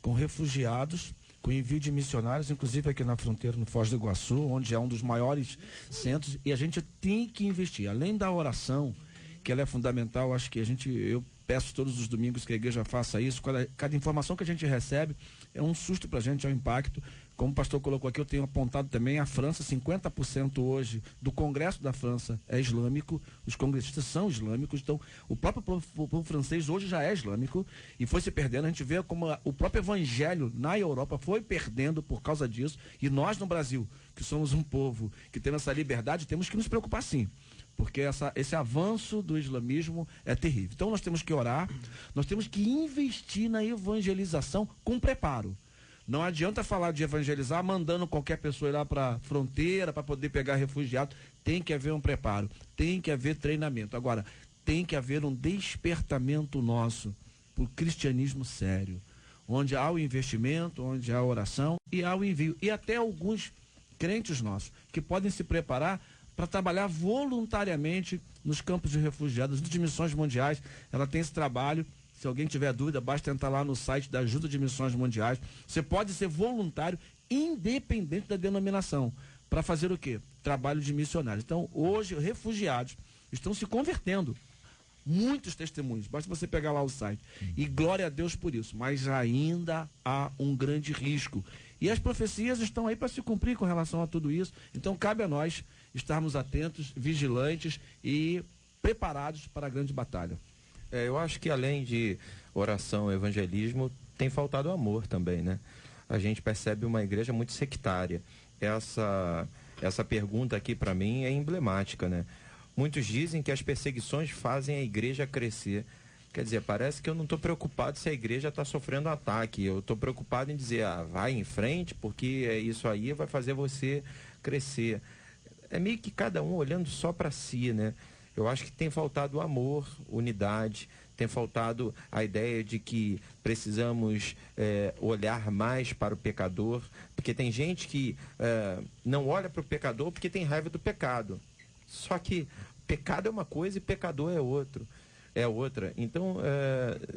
com refugiados, com envio de missionários, inclusive aqui na fronteira, no Foz do Iguaçu, onde é um dos maiores centros, e a gente tem que investir, além da oração, que ela é fundamental, acho que eu peço todos os domingos que a igreja faça isso, cada informação que a gente recebe é um susto para a gente, é um impacto. Como o pastor colocou aqui, eu tenho apontado também a França, 50% hoje do Congresso da França é islâmico, os congressistas são islâmicos, então o próprio povo francês hoje já é islâmico e foi se perdendo. A gente vê como o próprio evangelho na Europa foi perdendo por causa disso, e nós no Brasil, que somos um povo que temos essa liberdade, temos que nos preocupar sim, porque esse avanço do islamismo é terrível. Então nós temos que orar, nós temos que investir na evangelização com preparo. Não adianta falar de evangelizar mandando qualquer pessoa ir lá para a fronteira para poder pegar refugiado. Tem que haver um preparo, tem que haver treinamento. Agora, tem que haver um despertamento nosso para o cristianismo sério, onde há o investimento, onde há a oração e há o envio. E até alguns crentes nossos que podem se preparar para trabalhar voluntariamente nos campos de refugiados. A Missões Mundiais, ela tem esse trabalho. Se alguém tiver dúvida, basta entrar lá no site da Ajuda de Missões Mundiais. Você pode ser voluntário, independente da denominação, para fazer o quê? Trabalho de missionários. Então, hoje, refugiados estão se convertendo. Muitos testemunhos, basta você pegar lá o site. E glória a Deus por isso, mas ainda há um grande risco. E as profecias estão aí para se cumprir com relação a tudo isso. Então, cabe a nós estarmos atentos, vigilantes e preparados para a grande batalha. Eu acho que além de oração e evangelismo, tem faltado amor também, né? A gente percebe uma igreja muito sectária. Essa pergunta aqui para mim é emblemática, né? Muitos dizem que as perseguições fazem a igreja crescer. Quer dizer, parece que eu não estou preocupado se a igreja está sofrendo ataque. Eu estou preocupado em dizer, vai em frente, porque isso aí vai fazer você crescer. É meio que cada um olhando só para si, né? Eu acho que tem faltado amor, unidade, tem faltado a ideia de que precisamos olhar mais para o pecador, porque tem gente que não olha para o pecador porque tem raiva do pecado. Só que pecado é uma coisa e pecador é outra. Então,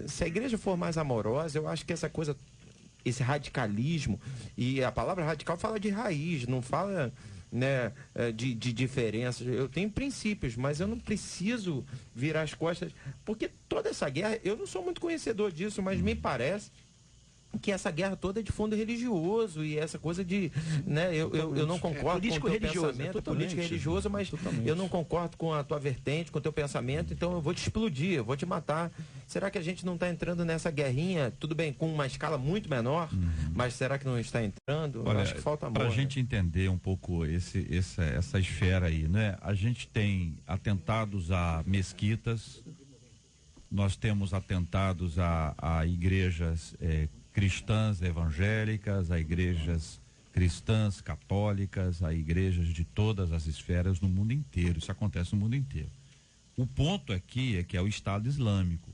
se a igreja for mais amorosa, eu acho que essa coisa, esse radicalismo, e a palavra radical fala de raiz, não fala... né, de diferenças. Eu tenho princípios, mas eu não preciso virar as costas, porque toda essa guerra, eu não sou muito conhecedor disso, mas me parece que essa guerra toda é de fundo religioso e essa coisa de, né, eu não concordo com o teu pensamento, político e religioso, mas eu não concordo com a tua vertente, com o teu pensamento, então eu vou te explodir, eu vou te matar. Será que a gente não está entrando nessa guerrinha, tudo bem, com uma escala muito menor, mas será que não está entrando? Olha, eu acho que falta amor. Para a gente entender um pouco essa esfera aí, né? A gente tem atentados a mesquitas, nós temos atentados a igrejas cristãs evangélicas, a igrejas cristãs católicas, a igrejas de todas as esferas no mundo inteiro. Isso acontece no mundo inteiro. O ponto aqui é que é o Estado Islâmico,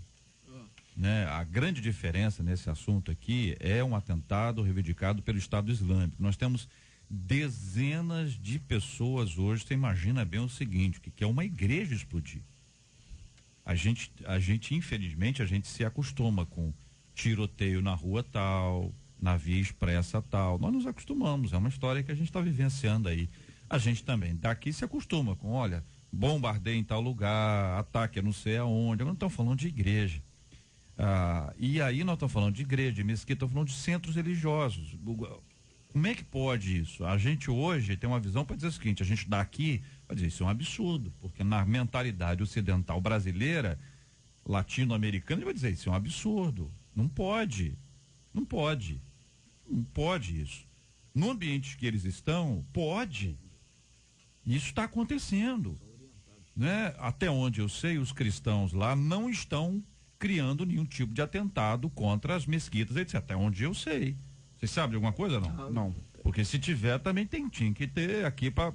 né? A grande diferença nesse assunto aqui é um atentado reivindicado pelo Estado Islâmico. Nós temos dezenas de pessoas hoje, você imagina bem o seguinte, que é uma igreja explodir. A gente infelizmente, a gente se acostuma com tiroteio na rua tal, na via expressa tal. Nós nos acostumamos, é uma história que a gente está vivenciando aí. A gente também daqui se acostuma com, olha, bombardeio em tal lugar, ataque não sei aonde. Agora não estamos falando de igreja. E aí nós estamos falando de igreja, de mesquita, estamos falando de centros religiosos. Como é que pode isso? A gente hoje tem uma visão para dizer o seguinte, a gente daqui vai dizer, isso é um absurdo, porque na mentalidade ocidental brasileira, latino-americana, ele vai dizer, isso é um absurdo. Não pode isso. No ambiente que eles estão, pode. Isso está acontecendo, né? Até onde eu sei, os cristãos lá não estão criando nenhum tipo de atentado contra as mesquitas, etc. Até onde eu sei. Você sabe de alguma coisa, não? Não. Porque se tiver, também tinha que ter aqui para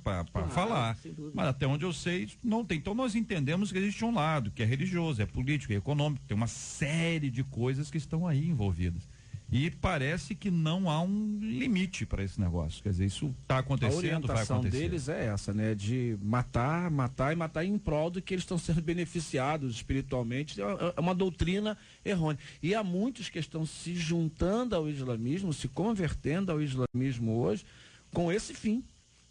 falar. Mas até onde eu sei, não tem. Então nós entendemos que existe um lado, que é religioso, é político, é econômico, tem uma série de coisas que estão aí envolvidas. E parece que não há um limite para esse negócio. Quer dizer, isso está acontecendo, vai acontecer. A orientação deles é essa, né? De matar em prol do que eles estão sendo beneficiados espiritualmente. É uma doutrina errônea. E há muitos que estão se juntando ao islamismo, se convertendo ao islamismo hoje, com esse fim,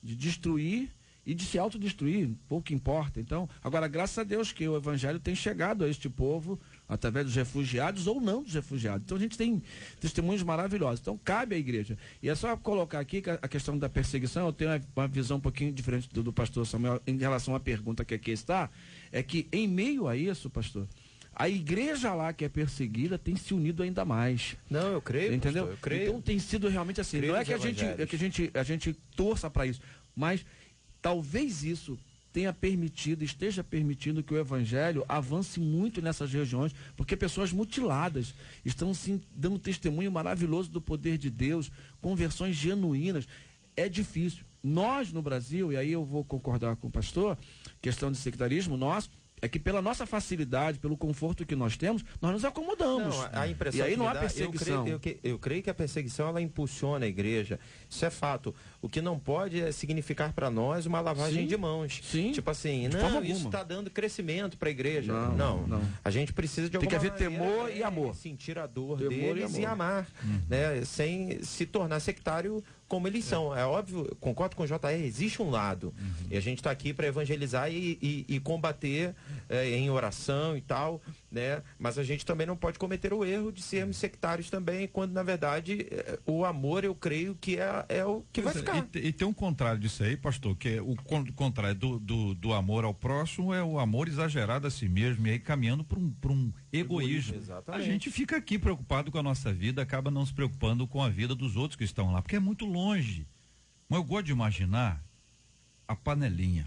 de destruir e de se autodestruir, pouco importa. Então, agora, graças a Deus que o evangelho tem chegado a este povo, através dos refugiados ou não dos refugiados. Então a gente tem testemunhos maravilhosos. Então cabe à igreja. E é só colocar aqui que a questão da perseguição, eu tenho uma visão um pouquinho diferente do pastor Samuel em relação à pergunta que aqui está, é que em meio a isso, pastor, a igreja lá que é perseguida tem se unido ainda mais. Não, eu creio, entendeu? Pastor, eu creio. Então tem sido realmente assim. Não é que a gente torça para isso, mas talvez isso esteja permitindo que o evangelho avance muito nessas regiões, porque pessoas mutiladas estão sim dando testemunho maravilhoso do poder de Deus, conversões genuínas. É difícil. Nós no Brasil, e aí eu vou concordar com o pastor, questão de sectarismo, é que pela nossa facilidade, pelo conforto que nós temos, nós nos acomodamos. Não, a impressão e aí que não há dá, perseguição. Eu creio que a perseguição ela impulsiona a igreja. Isso é fato. O que não pode é significar para nós uma lavagem de mãos. Sim. Tipo assim, não, isso está dando crescimento para a igreja. Não. A gente precisa de alguma maneira. Tem que haver temor e amor. Sentir a dor deles e amar, né? Sem se tornar sectário como eles são. É óbvio, concordo com o JR, existe um lado. E a gente está aqui para evangelizar e combater em oração e tal, né? Mas a gente também não pode cometer o erro de sermos sectários também, quando na verdade o amor, eu creio que é o que vai ficar. E tem um contrário disso aí, pastor, que é o contrário do amor ao próximo é o amor exagerado a si mesmo, e aí caminhando para um egoísmo. Exatamente. A gente fica aqui preocupado com a nossa vida, acaba não se preocupando com a vida dos outros que estão lá, porque é muito longe. Mas eu gosto de imaginar a panelinha.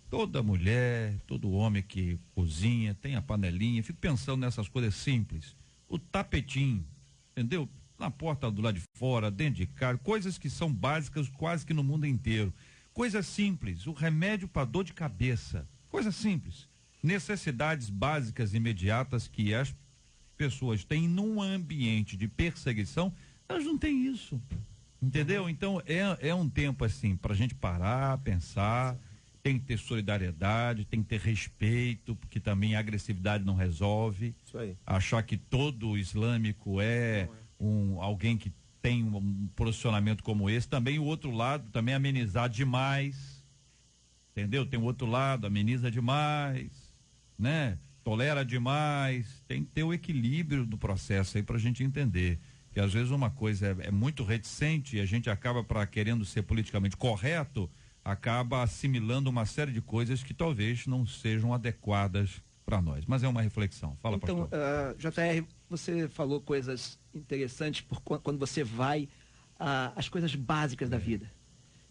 Toda mulher, todo homem que cozinha tem a panelinha. Fico pensando nessas coisas simples. O tapetinho, entendeu? Na porta do lado de fora, dentro de casa, coisas que são básicas quase que no mundo inteiro. Coisas simples, o remédio para dor de cabeça, coisas simples. Necessidades básicas imediatas que as pessoas têm num ambiente de perseguição, elas não têm isso, entendeu? Então é um tempo assim para a gente parar, pensar, tem que ter solidariedade, tem que ter respeito, porque também a agressividade não resolve. Isso aí. Achar que todo islâmico é alguém que tem um posicionamento como esse. Também o outro lado, também amenizar demais, entendeu? Tem o outro lado, ameniza demais, né? Tolera demais. Tem que ter o equilíbrio do processo aí pra gente entender que às vezes uma coisa é muito reticente e a gente acaba, querendo ser politicamente correto, acaba assimilando uma série de coisas que talvez não sejam adequadas para nós. Mas é uma reflexão. Fala, então, pastor. JR, você falou coisas interessantes quando você vai às coisas básicas da vida,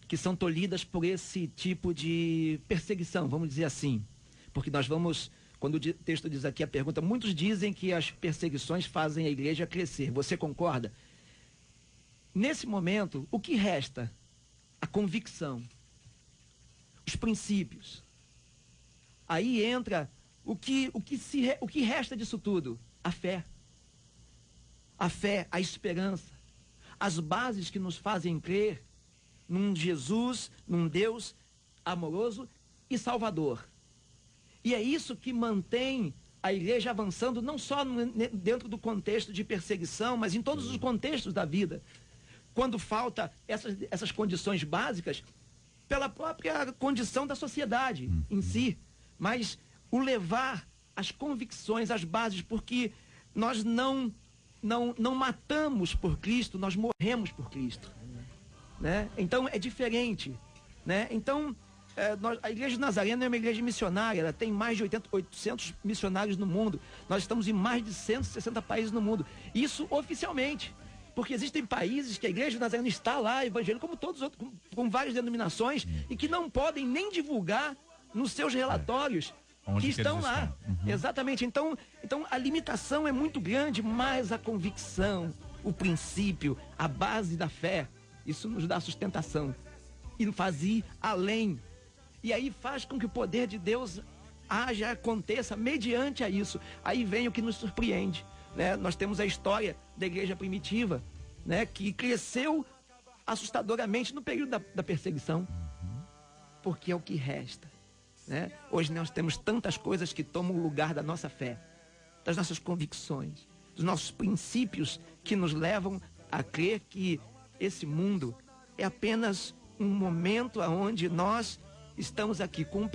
que são tolhidas por esse tipo de perseguição, vamos dizer assim. Porque nós vamos, quando o texto diz aqui a pergunta, muitos dizem que as perseguições fazem a igreja crescer. Você concorda? Nesse momento, o que resta? A convicção, os princípios. Aí entra o que resta disso tudo? A fé. A fé, a esperança. As bases que nos fazem crer num Jesus, num Deus amoroso e salvador. E é isso que mantém a igreja avançando não só dentro do contexto de perseguição, mas em todos os contextos da vida. Quando falta essas condições básicas, pela própria condição da sociedade em si, mas o levar as convicções, as bases, porque nós não matamos por Cristo, nós morremos por Cristo, né? Então é diferente, né? Então a Igreja Nazarena é uma igreja missionária, ela tem mais de 800 missionários no mundo, nós estamos em mais de 160 países no mundo, isso oficialmente, porque existem países que a Igreja Nazarena está lá, evangélica, como todos os outros, com várias denominações, e que não podem nem divulgar nos seus relatórios que estão lá. Exatamente. Então a limitação é muito grande, mas a convicção, o princípio, a base da fé, isso nos dá sustentação. E faz ir além. E aí faz com que o poder de Deus aconteça mediante a isso. Aí vem o que nos surpreende, né? Nós temos a história da igreja primitiva, né? Que cresceu assustadoramente no período da perseguição. Porque é o que resta, né? Hoje nós temos tantas coisas que tomam o lugar da nossa fé, das nossas convicções, dos nossos princípios que nos levam a crer que esse mundo é apenas um momento onde nós estamos aqui com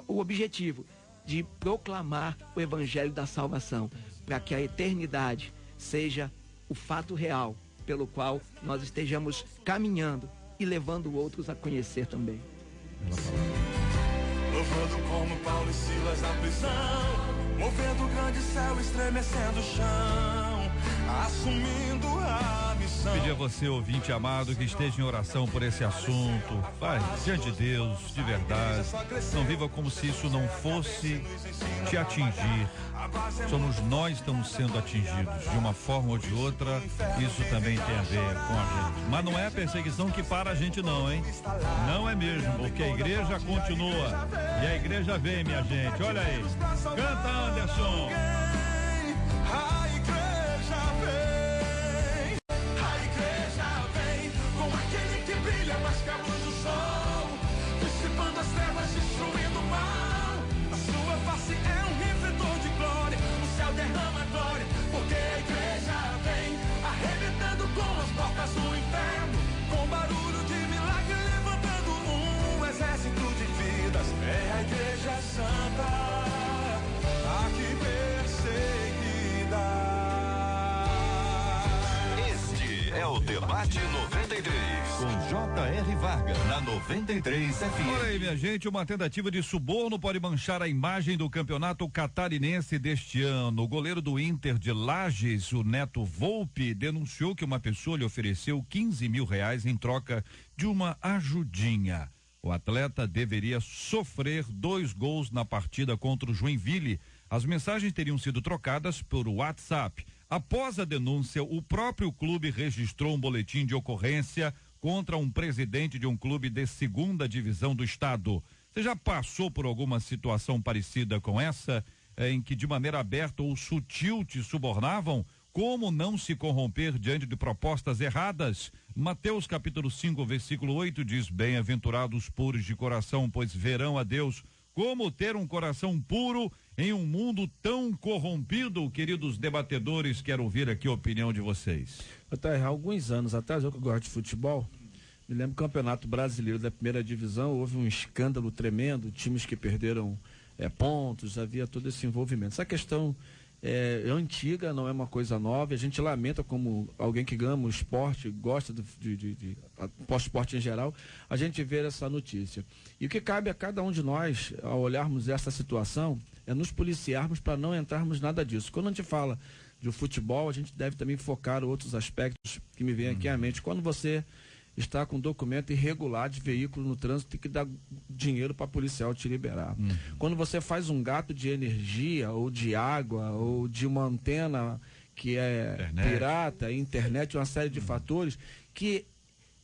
o objetivo de proclamar o evangelho da salvação, para que a eternidade seja o fato real pelo qual nós estejamos caminhando e levando outros a conhecer também. Louvando como Paulo e Silas na prisão, movendo o grande céu, estremecendo o chão, assumindo a missão. Pedir a você, ouvinte amado, que esteja em oração por esse assunto. Pai, diante de Deus, de verdade, não viva como se isso não fosse te atingir. Somos nós que estamos sendo atingidos de uma forma ou de outra. Isso também tem a ver com a gente, mas não é a perseguição que para a gente não, hein? Não é mesmo, porque a igreja continua e a igreja vem, minha gente. Olha aí, canta, Anderson. A igreja vem com aquele que brilha mais que a luz do sol, dissipando as trevas, destruindo o mal. A sua face é um revedor de glória, o céu derrama glória, porque a igreja vem arrebentando com as portas do inferno, com barulho de milagre, levantando um exército de vidas. É a igreja santa, aqui perseguida. Este é o Debate 93, com J.R. Vargas, na 93 FM. Olha aí, minha gente, uma tentativa de suborno pode manchar a imagem do campeonato catarinense deste ano. O goleiro do Inter de Lages, o Neto Volpe, denunciou que uma pessoa lhe ofereceu R$15 mil em troca de uma ajudinha. O atleta deveria sofrer 2 gols na partida contra o Joinville. As mensagens teriam sido trocadas por WhatsApp. Após a denúncia, o próprio clube registrou um boletim de ocorrência contra um presidente de um clube de 2ª divisão do estado. Você já passou por alguma situação parecida com essa, em que de maneira aberta ou sutil te subornavam? Como não se corromper diante de propostas erradas? Mateus capítulo 5, versículo 8 diz: bem-aventurados puros de coração, pois verão a Deus. Como ter um coração puro em um mundo tão corrompido? Queridos debatedores, quero ouvir aqui a opinião de vocês. Até alguns anos atrás, eu que gosto de futebol, me lembro do Campeonato Brasileiro da 1ª Divisão, houve um escândalo tremendo, times que perderam pontos, havia todo esse envolvimento. Essa questão é antiga, não é uma coisa nova, a gente lamenta como alguém que ama o esporte, gosta do esporte em geral, a gente vê essa notícia. E o que cabe a cada um de nós, ao olharmos essa situação, é nos policiarmos para não entrarmos nada disso. Quando a gente fala de futebol, a gente deve também focar outros aspectos que me vêm aqui à mente. Quando você está com documento irregular de veículo no trânsito, tem que dar dinheiro para policial te liberar. Quando você faz um gato de energia, ou de água, ou de uma antena que é pirata, internet, uma série de fatores, que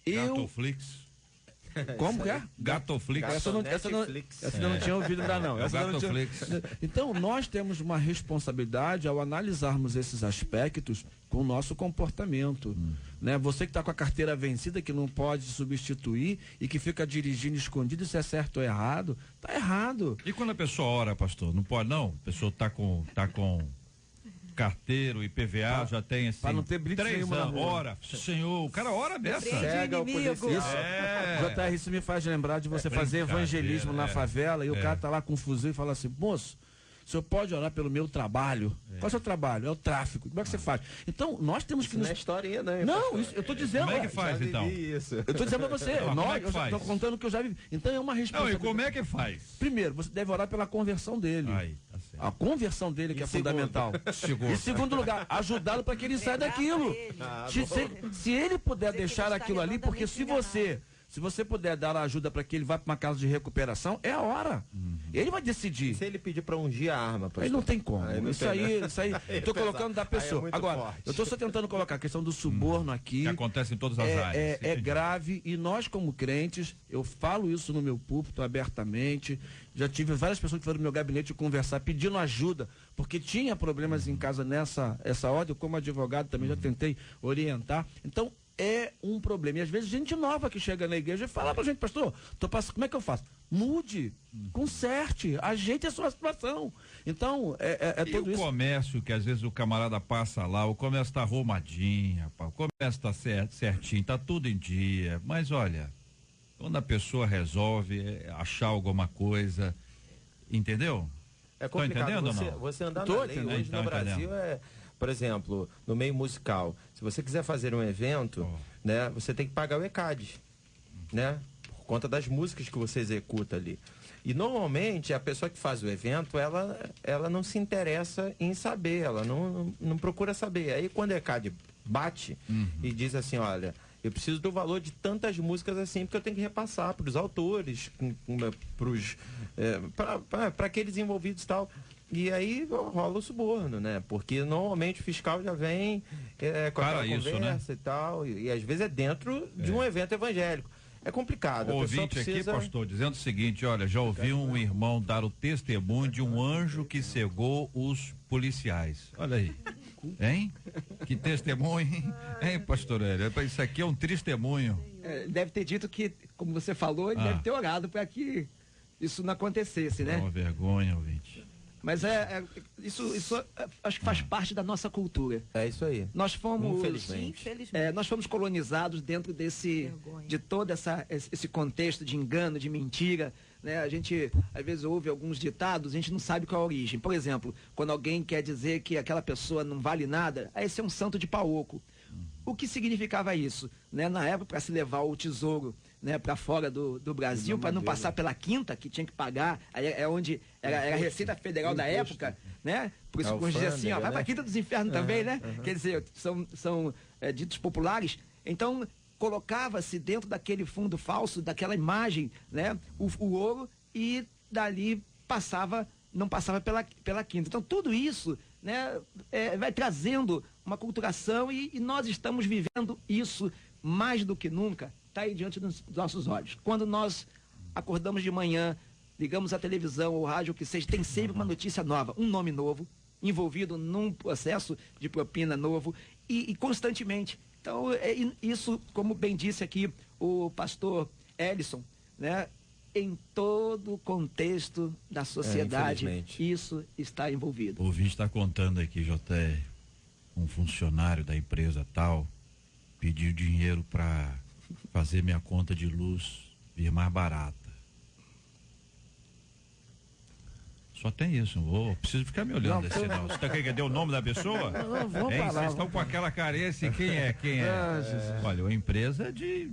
Gatoflix. Como que é? Gatoflix. Essa eu não tinha ouvido ainda não. Então, nós temos uma responsabilidade ao analisarmos esses aspectos com o nosso comportamento. né? Você que está com a carteira vencida, que não pode substituir e que fica dirigindo escondido, se é certo ou errado, tá errado. E quando a pessoa ora, pastor, não pode não? A pessoa tá com carteiro e PVA, já tem assim, para não ter blitz 3 nenhuma na anos, rua. ora, senhor, o cara ora dessa. Cega o policial. JR, isso me faz lembrar de você fazer evangelismo na favela e o cara tá lá com um fuzil e fala assim, moço, o senhor pode orar pelo meu trabalho? Qual é o seu trabalho? É o tráfico. Como é que você faz? Então, nós temos que... Isso não é historinha, né? Não, isso, eu tô dizendo... Como é que faz, então? Isso. Eu tô dizendo pra você, eu tô contando o que eu já vivi. Então é uma Não, responsabilidade. e como é que faz? Primeiro, você deve orar pela conversão dele. Aí, tá certo. A conversão dele que é fundamental. Em segundo lugar, ajudá-lo para que ele saia daquilo. Se ele puder deixar aquilo ali, porque se você puder dar a ajuda para que ele vá para uma casa de recuperação, é a hora. Ele vai decidir. E se ele pedir para ungir a arma? Aí não tem como. Aí não Isso tem, aí, eu tô colocando da pessoa. Agora, forte. eu tô só tentando colocar a questão do suborno aqui. Que acontece em todas as áreas. É grave e nós como crentes, eu falo isso no meu púlpito abertamente. Já tive várias pessoas que foram no meu gabinete conversar, pedindo ajuda, porque tinha problemas em casa essa ordem. Como advogado também já tentei orientar. Então, é um problema. E às vezes gente nova que chega na igreja e fala pra gente, pastor, como é que eu faço? Mude, conserte, ajeite a sua situação. Então, E tudo o isso. comércio, que às vezes o camarada passa lá, o comércio tá arrumadinho, rapaz, o comércio tá certinho, tá tudo em dia, mas olha, quando a pessoa resolve achar alguma coisa, entendeu? É complicado. Entendendo ou não? Você andar Tô na lei entendendo. hoje no Brasil por exemplo, no meio musical, se você quiser fazer um evento, né, você tem que pagar o ECAD, né? Por conta das músicas que você executa ali. E normalmente a pessoa que faz o evento, ela não se interessa em saber, ela não procura saber. Aí quando o ECAD bate e diz assim, olha, eu preciso do valor de tantas músicas assim, porque eu tenho que repassar para os autores, para aqueles envolvidos e tal. E aí rola o suborno, né? Porque normalmente o fiscal já vem com aquela conversa, né? E tal, e às vezes é dentro de um evento evangélico. É complicado. O ouvinte aqui, pastor, dizendo o seguinte, olha, já ouvi um irmão dar o testemunho de um anjo que cegou os policiais. Olha aí. Hein? Que testemunho, hein, pastor Hélio? Isso aqui é um testemunho. Deve ter dito que, como você falou, ele deve ter orado para que isso não acontecesse, né? É uma vergonha, ouvinte. Mas isso acho que faz parte da nossa cultura. É isso aí. Nós fomos, infelizmente. nós fomos colonizados dentro de todo esse contexto de engano, de mentira, né? A gente às vezes ouve alguns ditados, a gente não sabe qual é a origem. Por exemplo, quando alguém quer dizer que aquela pessoa não vale nada, esse é um santo de pau oco. O que significava isso? Né? Na época, para se levar o tesouro, né, para fora do Brasil, para não passar pela quinta, que tinha que pagar, aí é onde era a Receita Federal da época, né? Por isso que dizia assim, ó, vai para a quinta dos infernos também, né? Quer dizer, são ditos populares. Então, colocava-se dentro daquele fundo falso, daquela imagem, né, o ouro, e dali não passava pela quinta. Então, tudo isso, né, vai trazendo uma culturação e nós estamos vivendo isso mais do que nunca. Está aí diante dos nossos olhos. Quando nós acordamos de manhã, ligamos a televisão ou rádio, o que seja, tem sempre uma notícia nova, um nome novo, envolvido num processo de propina novo e constantemente. Então, isso, como bem disse aqui o pastor Ellison, né, em todo o contexto da sociedade, isso está envolvido. O ouvinte está contando aqui, JR, um funcionário da empresa tal pediu dinheiro para fazer minha conta de luz vir mais barata. Só tem isso, preciso ficar me olhando assim, não. Você quer dizer o nome da pessoa? Não, vou falar. Vocês estão com aquela carência, quem é? Olha, uma empresa de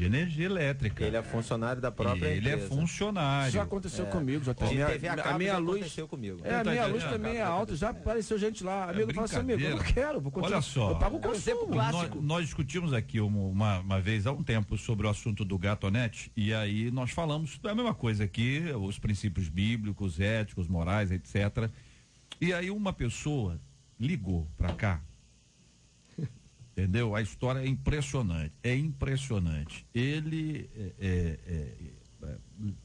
energia elétrica. Ele é funcionário da própria empresa. Ele é funcionário. Já aconteceu comigo, já tem. A minha luz aconteceu comigo. A minha luz também é alta, já apareceu gente lá. Amigo fala assim, amigo, eu não quero, vou continuar. Olha só. Eu pago o consumo. Nós discutimos aqui uma vez há um tempo sobre o assunto do gatonete, e aí nós falamos da mesma coisa aqui, os princípios bíblicos, éticos, morais, etc. E aí uma pessoa ligou pra cá, entendeu? A história é impressionante, Ele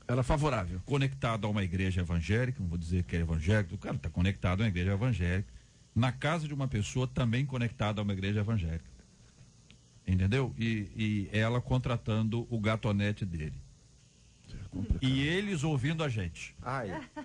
era favorável, conectado a uma igreja evangélica, não vou dizer que é evangélico, o cara está conectado a uma igreja evangélica, na casa de uma pessoa também conectada a uma igreja evangélica. entendeu? E ela contratando o gatonete dele. E eles ouvindo a gente.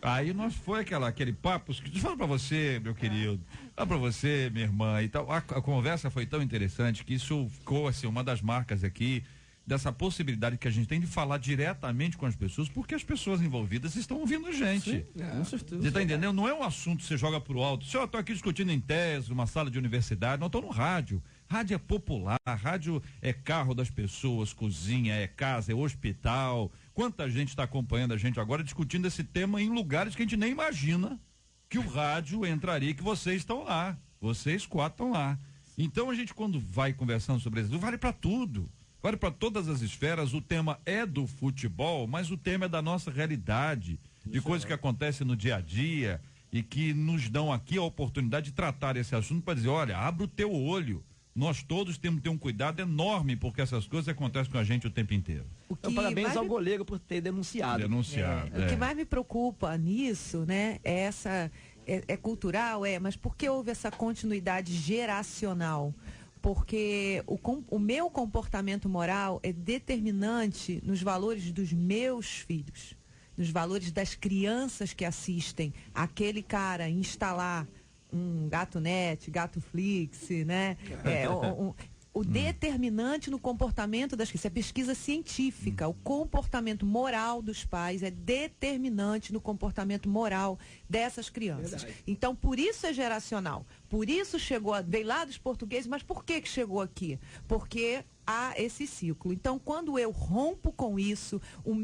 Aí nós foi aquele papo, fala pra você, meu querido, fala pra você, minha irmã e tal. A conversa foi tão interessante que isso ficou assim, uma das marcas aqui, dessa possibilidade que a gente tem de falar diretamente com as pessoas, porque as pessoas envolvidas estão ouvindo a gente. Sim, com certeza. Você tá entendendo? Não é um assunto que você joga pro alto. Se eu tô aqui discutindo em tese, numa sala de universidade, não, tô no rádio. Rádio é popular, rádio é carro das pessoas, cozinha, é casa, é hospital. Quanta gente está acompanhando a gente agora discutindo esse tema em lugares que a gente nem imagina que o rádio entraria, que vocês estão lá. Vocês 4 estão lá. Então a gente, quando vai conversando sobre isso, vale para tudo. Vale para todas as esferas. O tema é do futebol, mas o tema é da nossa realidade, de coisas que acontecem no dia a dia e que nos dão aqui a oportunidade de tratar esse assunto para dizer, olha, abre o teu olho. Nós todos temos que ter um cuidado enorme, porque essas coisas acontecem com a gente o tempo inteiro. Então, parabéns ao goleiro por ter denunciado. O que mais me preocupa nisso, né, é essa, é cultural, mas por que houve essa continuidade geracional? Porque o meu comportamento moral é determinante nos valores dos meus filhos, nos valores das crianças que assistem aquele cara instalar um gatonete, Gatoflix, né? O determinante no comportamento das crianças, é pesquisa científica, o comportamento moral dos pais é determinante no comportamento moral dessas crianças. Verdade. Então, por isso é geracional, por isso veio lá dos portugueses, mas por que chegou aqui? Porque há esse ciclo. Então, quando eu rompo com isso,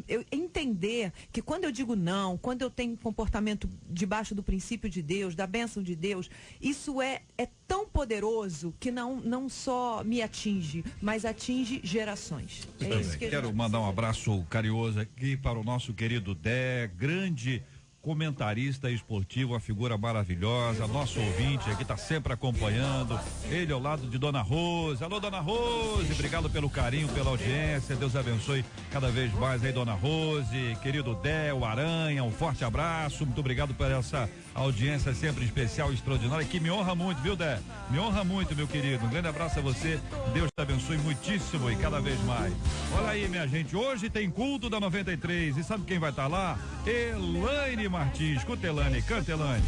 eu entender que quando eu digo não, quando eu tenho comportamento debaixo do princípio de Deus, da bênção de Deus, isso é tão poderoso que não só me atinge, mas atinge gerações. É isso que quero mandar um abraço carinhoso aqui para o nosso querido Dé, grande comentarista esportivo, uma figura maravilhosa, nosso ouvinte aqui está sempre acompanhando, ele ao lado de Dona Rose. Alô, Dona Rose, obrigado pelo carinho, pela audiência, Deus abençoe cada vez mais aí, Dona Rose, querido Dé, o Aranha, um forte abraço, muito obrigado por essa audiência sempre especial, extraordinária, que me honra muito, viu, Dé? Me honra muito, meu querido, um grande abraço a você, Deus te abençoe muitíssimo e cada vez mais. Olha aí, minha gente, hoje tem culto da 93 e sabe quem vai estar lá? Elaine Martins. Escuta, Elaine, canta, Elaine.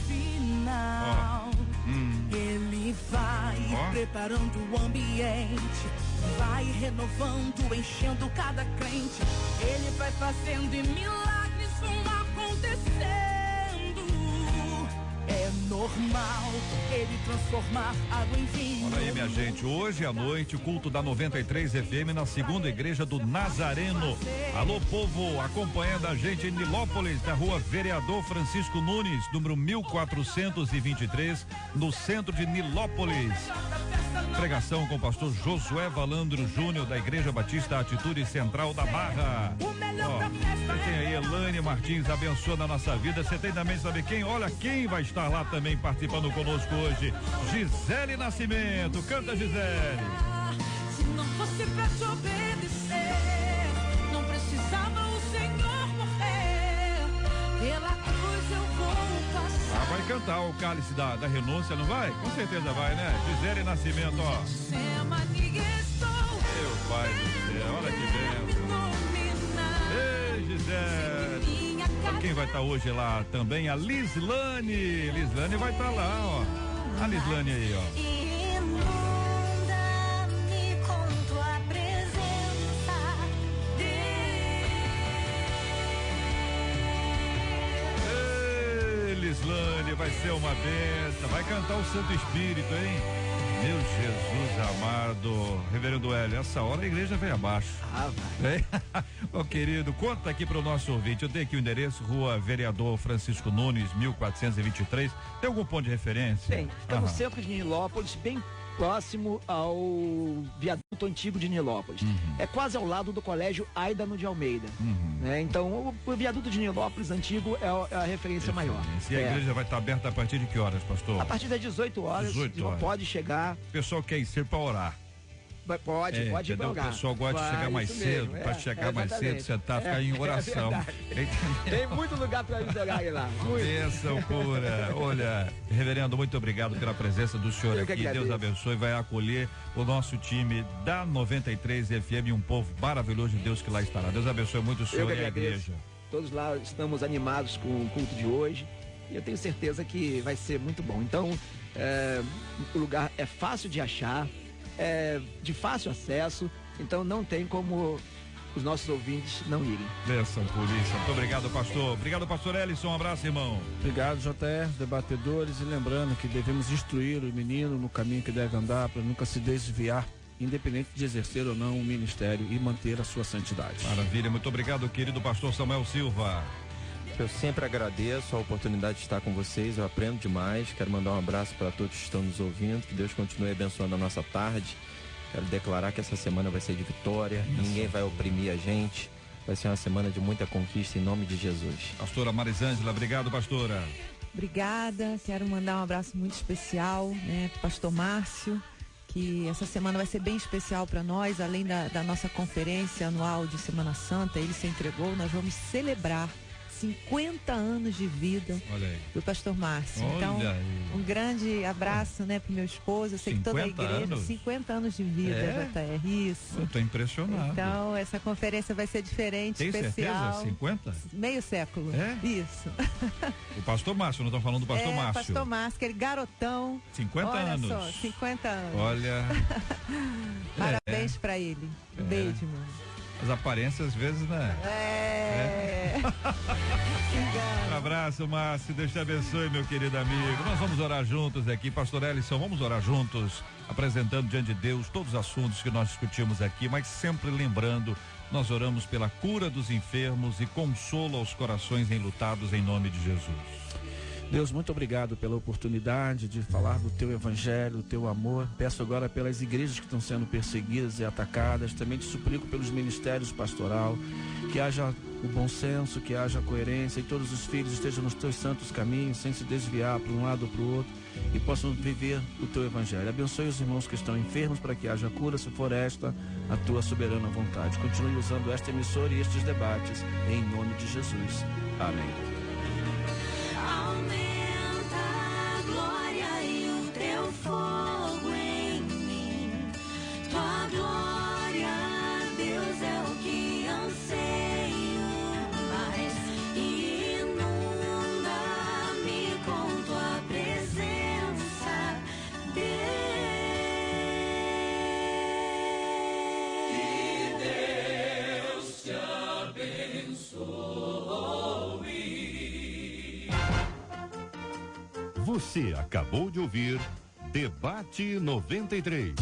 Ele vai preparando o ambiente, vai renovando, enchendo cada crente. Ele vai fazendo e milagres vão acontecendo. É normal ele transformar água em vinho. Olha aí, minha gente, hoje à noite, o culto da 93 FM na segunda igreja do Nazareno. Alô, povo, acompanhando a gente em Nilópolis, na rua Vereador Francisco Nunes, número 1423, no centro de Nilópolis. Pregação com o pastor Josué Valandro Júnior, da Igreja Batista Atitude Central da Barra. Você tem aí Elaine Martins abençoando a nossa vida. Você tem também, sabe quem? Olha quem vai estar lá também participando conosco hoje. Gisele Nascimento. Canta, Gisele. Se não fosse pra te obedecer, não precisava o Senhor morrer. Pela cruz eu vou passar. Vai cantar o cálice da renúncia, não vai? Com certeza vai, né? Gisele Nascimento, ó. Meu pai do céu, olha que bem. Ei, Gisele. Olha quem vai estar hoje lá também, a Lislane. Lislane vai estar lá, ó. A Lislane aí, ó. Lislane, vai ser uma benção, vai cantar o Santo Espírito, hein? Meu Jesus amado, reverendo Hélio, essa hora a igreja vem abaixo. Vai. Ô querido, conta aqui pro nosso ouvinte, eu dei aqui o endereço, Rua Vereador Francisco Nunes, 1423, tem algum ponto de referência? Tem, fica no centro de Nilópolis, bem próximo ao viaduto antigo de Nilópolis. É quase ao lado do colégio Aidano de Almeida. Né? Então, o viaduto de Nilópolis antigo é a referência maior. E a igreja vai estar aberta a partir de que horas, pastor? A partir das 18 horas, 18 horas. Pode chegar. O pessoal quer ir ser para orar. Pode entendeu? empolgar. O pessoal gosta de chegar mais cedo, para chegar mais cedo, sentar, ficar em oração. Tem muito lugar para jogar aí lá. Bênção pura. Olha, reverendo, muito obrigado pela presença do senhor aqui. Deus abençoe, vai acolher o nosso time da 93 FM, um povo maravilhoso de Deus que lá estará. Deus abençoe muito o senhor e a igreja. Todos lá estamos animados com o culto de hoje e eu tenho certeza que vai ser muito bom. Então, o lugar é fácil de achar, é de fácil acesso, então não tem como os nossos ouvintes não irem. Bênção, polícia. Muito obrigado, pastor. Obrigado, pastor Ellison. Um abraço, irmão. Obrigado, JR, debatedores, e lembrando que devemos instruir o menino no caminho que deve andar para nunca se desviar, independente de exercer ou não um ministério, e manter a sua santidade. Maravilha, muito obrigado, querido pastor Samuel Silva. Eu sempre agradeço a oportunidade de estar com vocês, eu aprendo demais. Quero mandar um abraço para todos que estão nos ouvindo, que Deus continue abençoando a nossa tarde. Quero declarar que essa semana vai ser de vitória, ninguém vai oprimir a gente, vai ser uma semana de muita conquista em nome de Jesus. Pastora Marisângela, obrigado, pastora. Obrigada, quero mandar um abraço muito especial, né, pro pastor Márcio, que essa semana vai ser bem especial para nós, além da nossa conferência anual de Semana Santa, ele se entregou, nós vamos celebrar 50 anos de vida do pastor Márcio. Olha então, aí. um grande abraço, né, pro meu esposo. Eu sei que toda a igreja, anos? 50 anos de vida, JR. Isso. Eu tô impressionado. Então, essa conferência vai ser diferente, Tem especial. certeza? 50? Meio século. É? Isso. O pastor Márcio, não estão falando do pastor Márcio. Pastor Márcio, aquele garotão. 50 Olha anos. só, 50 anos. Olha. Parabéns pra ele. Um beijo, mano. As aparências, às vezes, né? Um abraço, Márcio. Deus te abençoe, meu querido amigo. Nós vamos orar juntos aqui. Pastor Ellison, vamos orar juntos, apresentando diante de Deus todos os assuntos que nós discutimos aqui, mas sempre lembrando, nós oramos pela cura dos enfermos e consolo aos corações enlutados em nome de Jesus. Deus, muito obrigado pela oportunidade de falar do teu evangelho, do teu amor. Peço agora pelas igrejas que estão sendo perseguidas e atacadas. Também te suplico pelos ministérios pastoral, que haja o bom senso, que haja a coerência, e todos os filhos estejam nos teus santos caminhos, sem se desviar para um lado ou para o outro, e possam viver o teu evangelho. Abençoe os irmãos que estão enfermos, para que haja cura, se for esta a tua soberana vontade. Continue usando esta emissora e estes debates, em nome de Jesus. Amém. Aumenta a glória e o teu fogo em mim. Tua glória, Deus, é o que anseio mais. Inunda-me com tua presença, Deus. Que Deus te abençoe. Você acabou de ouvir Debate 93.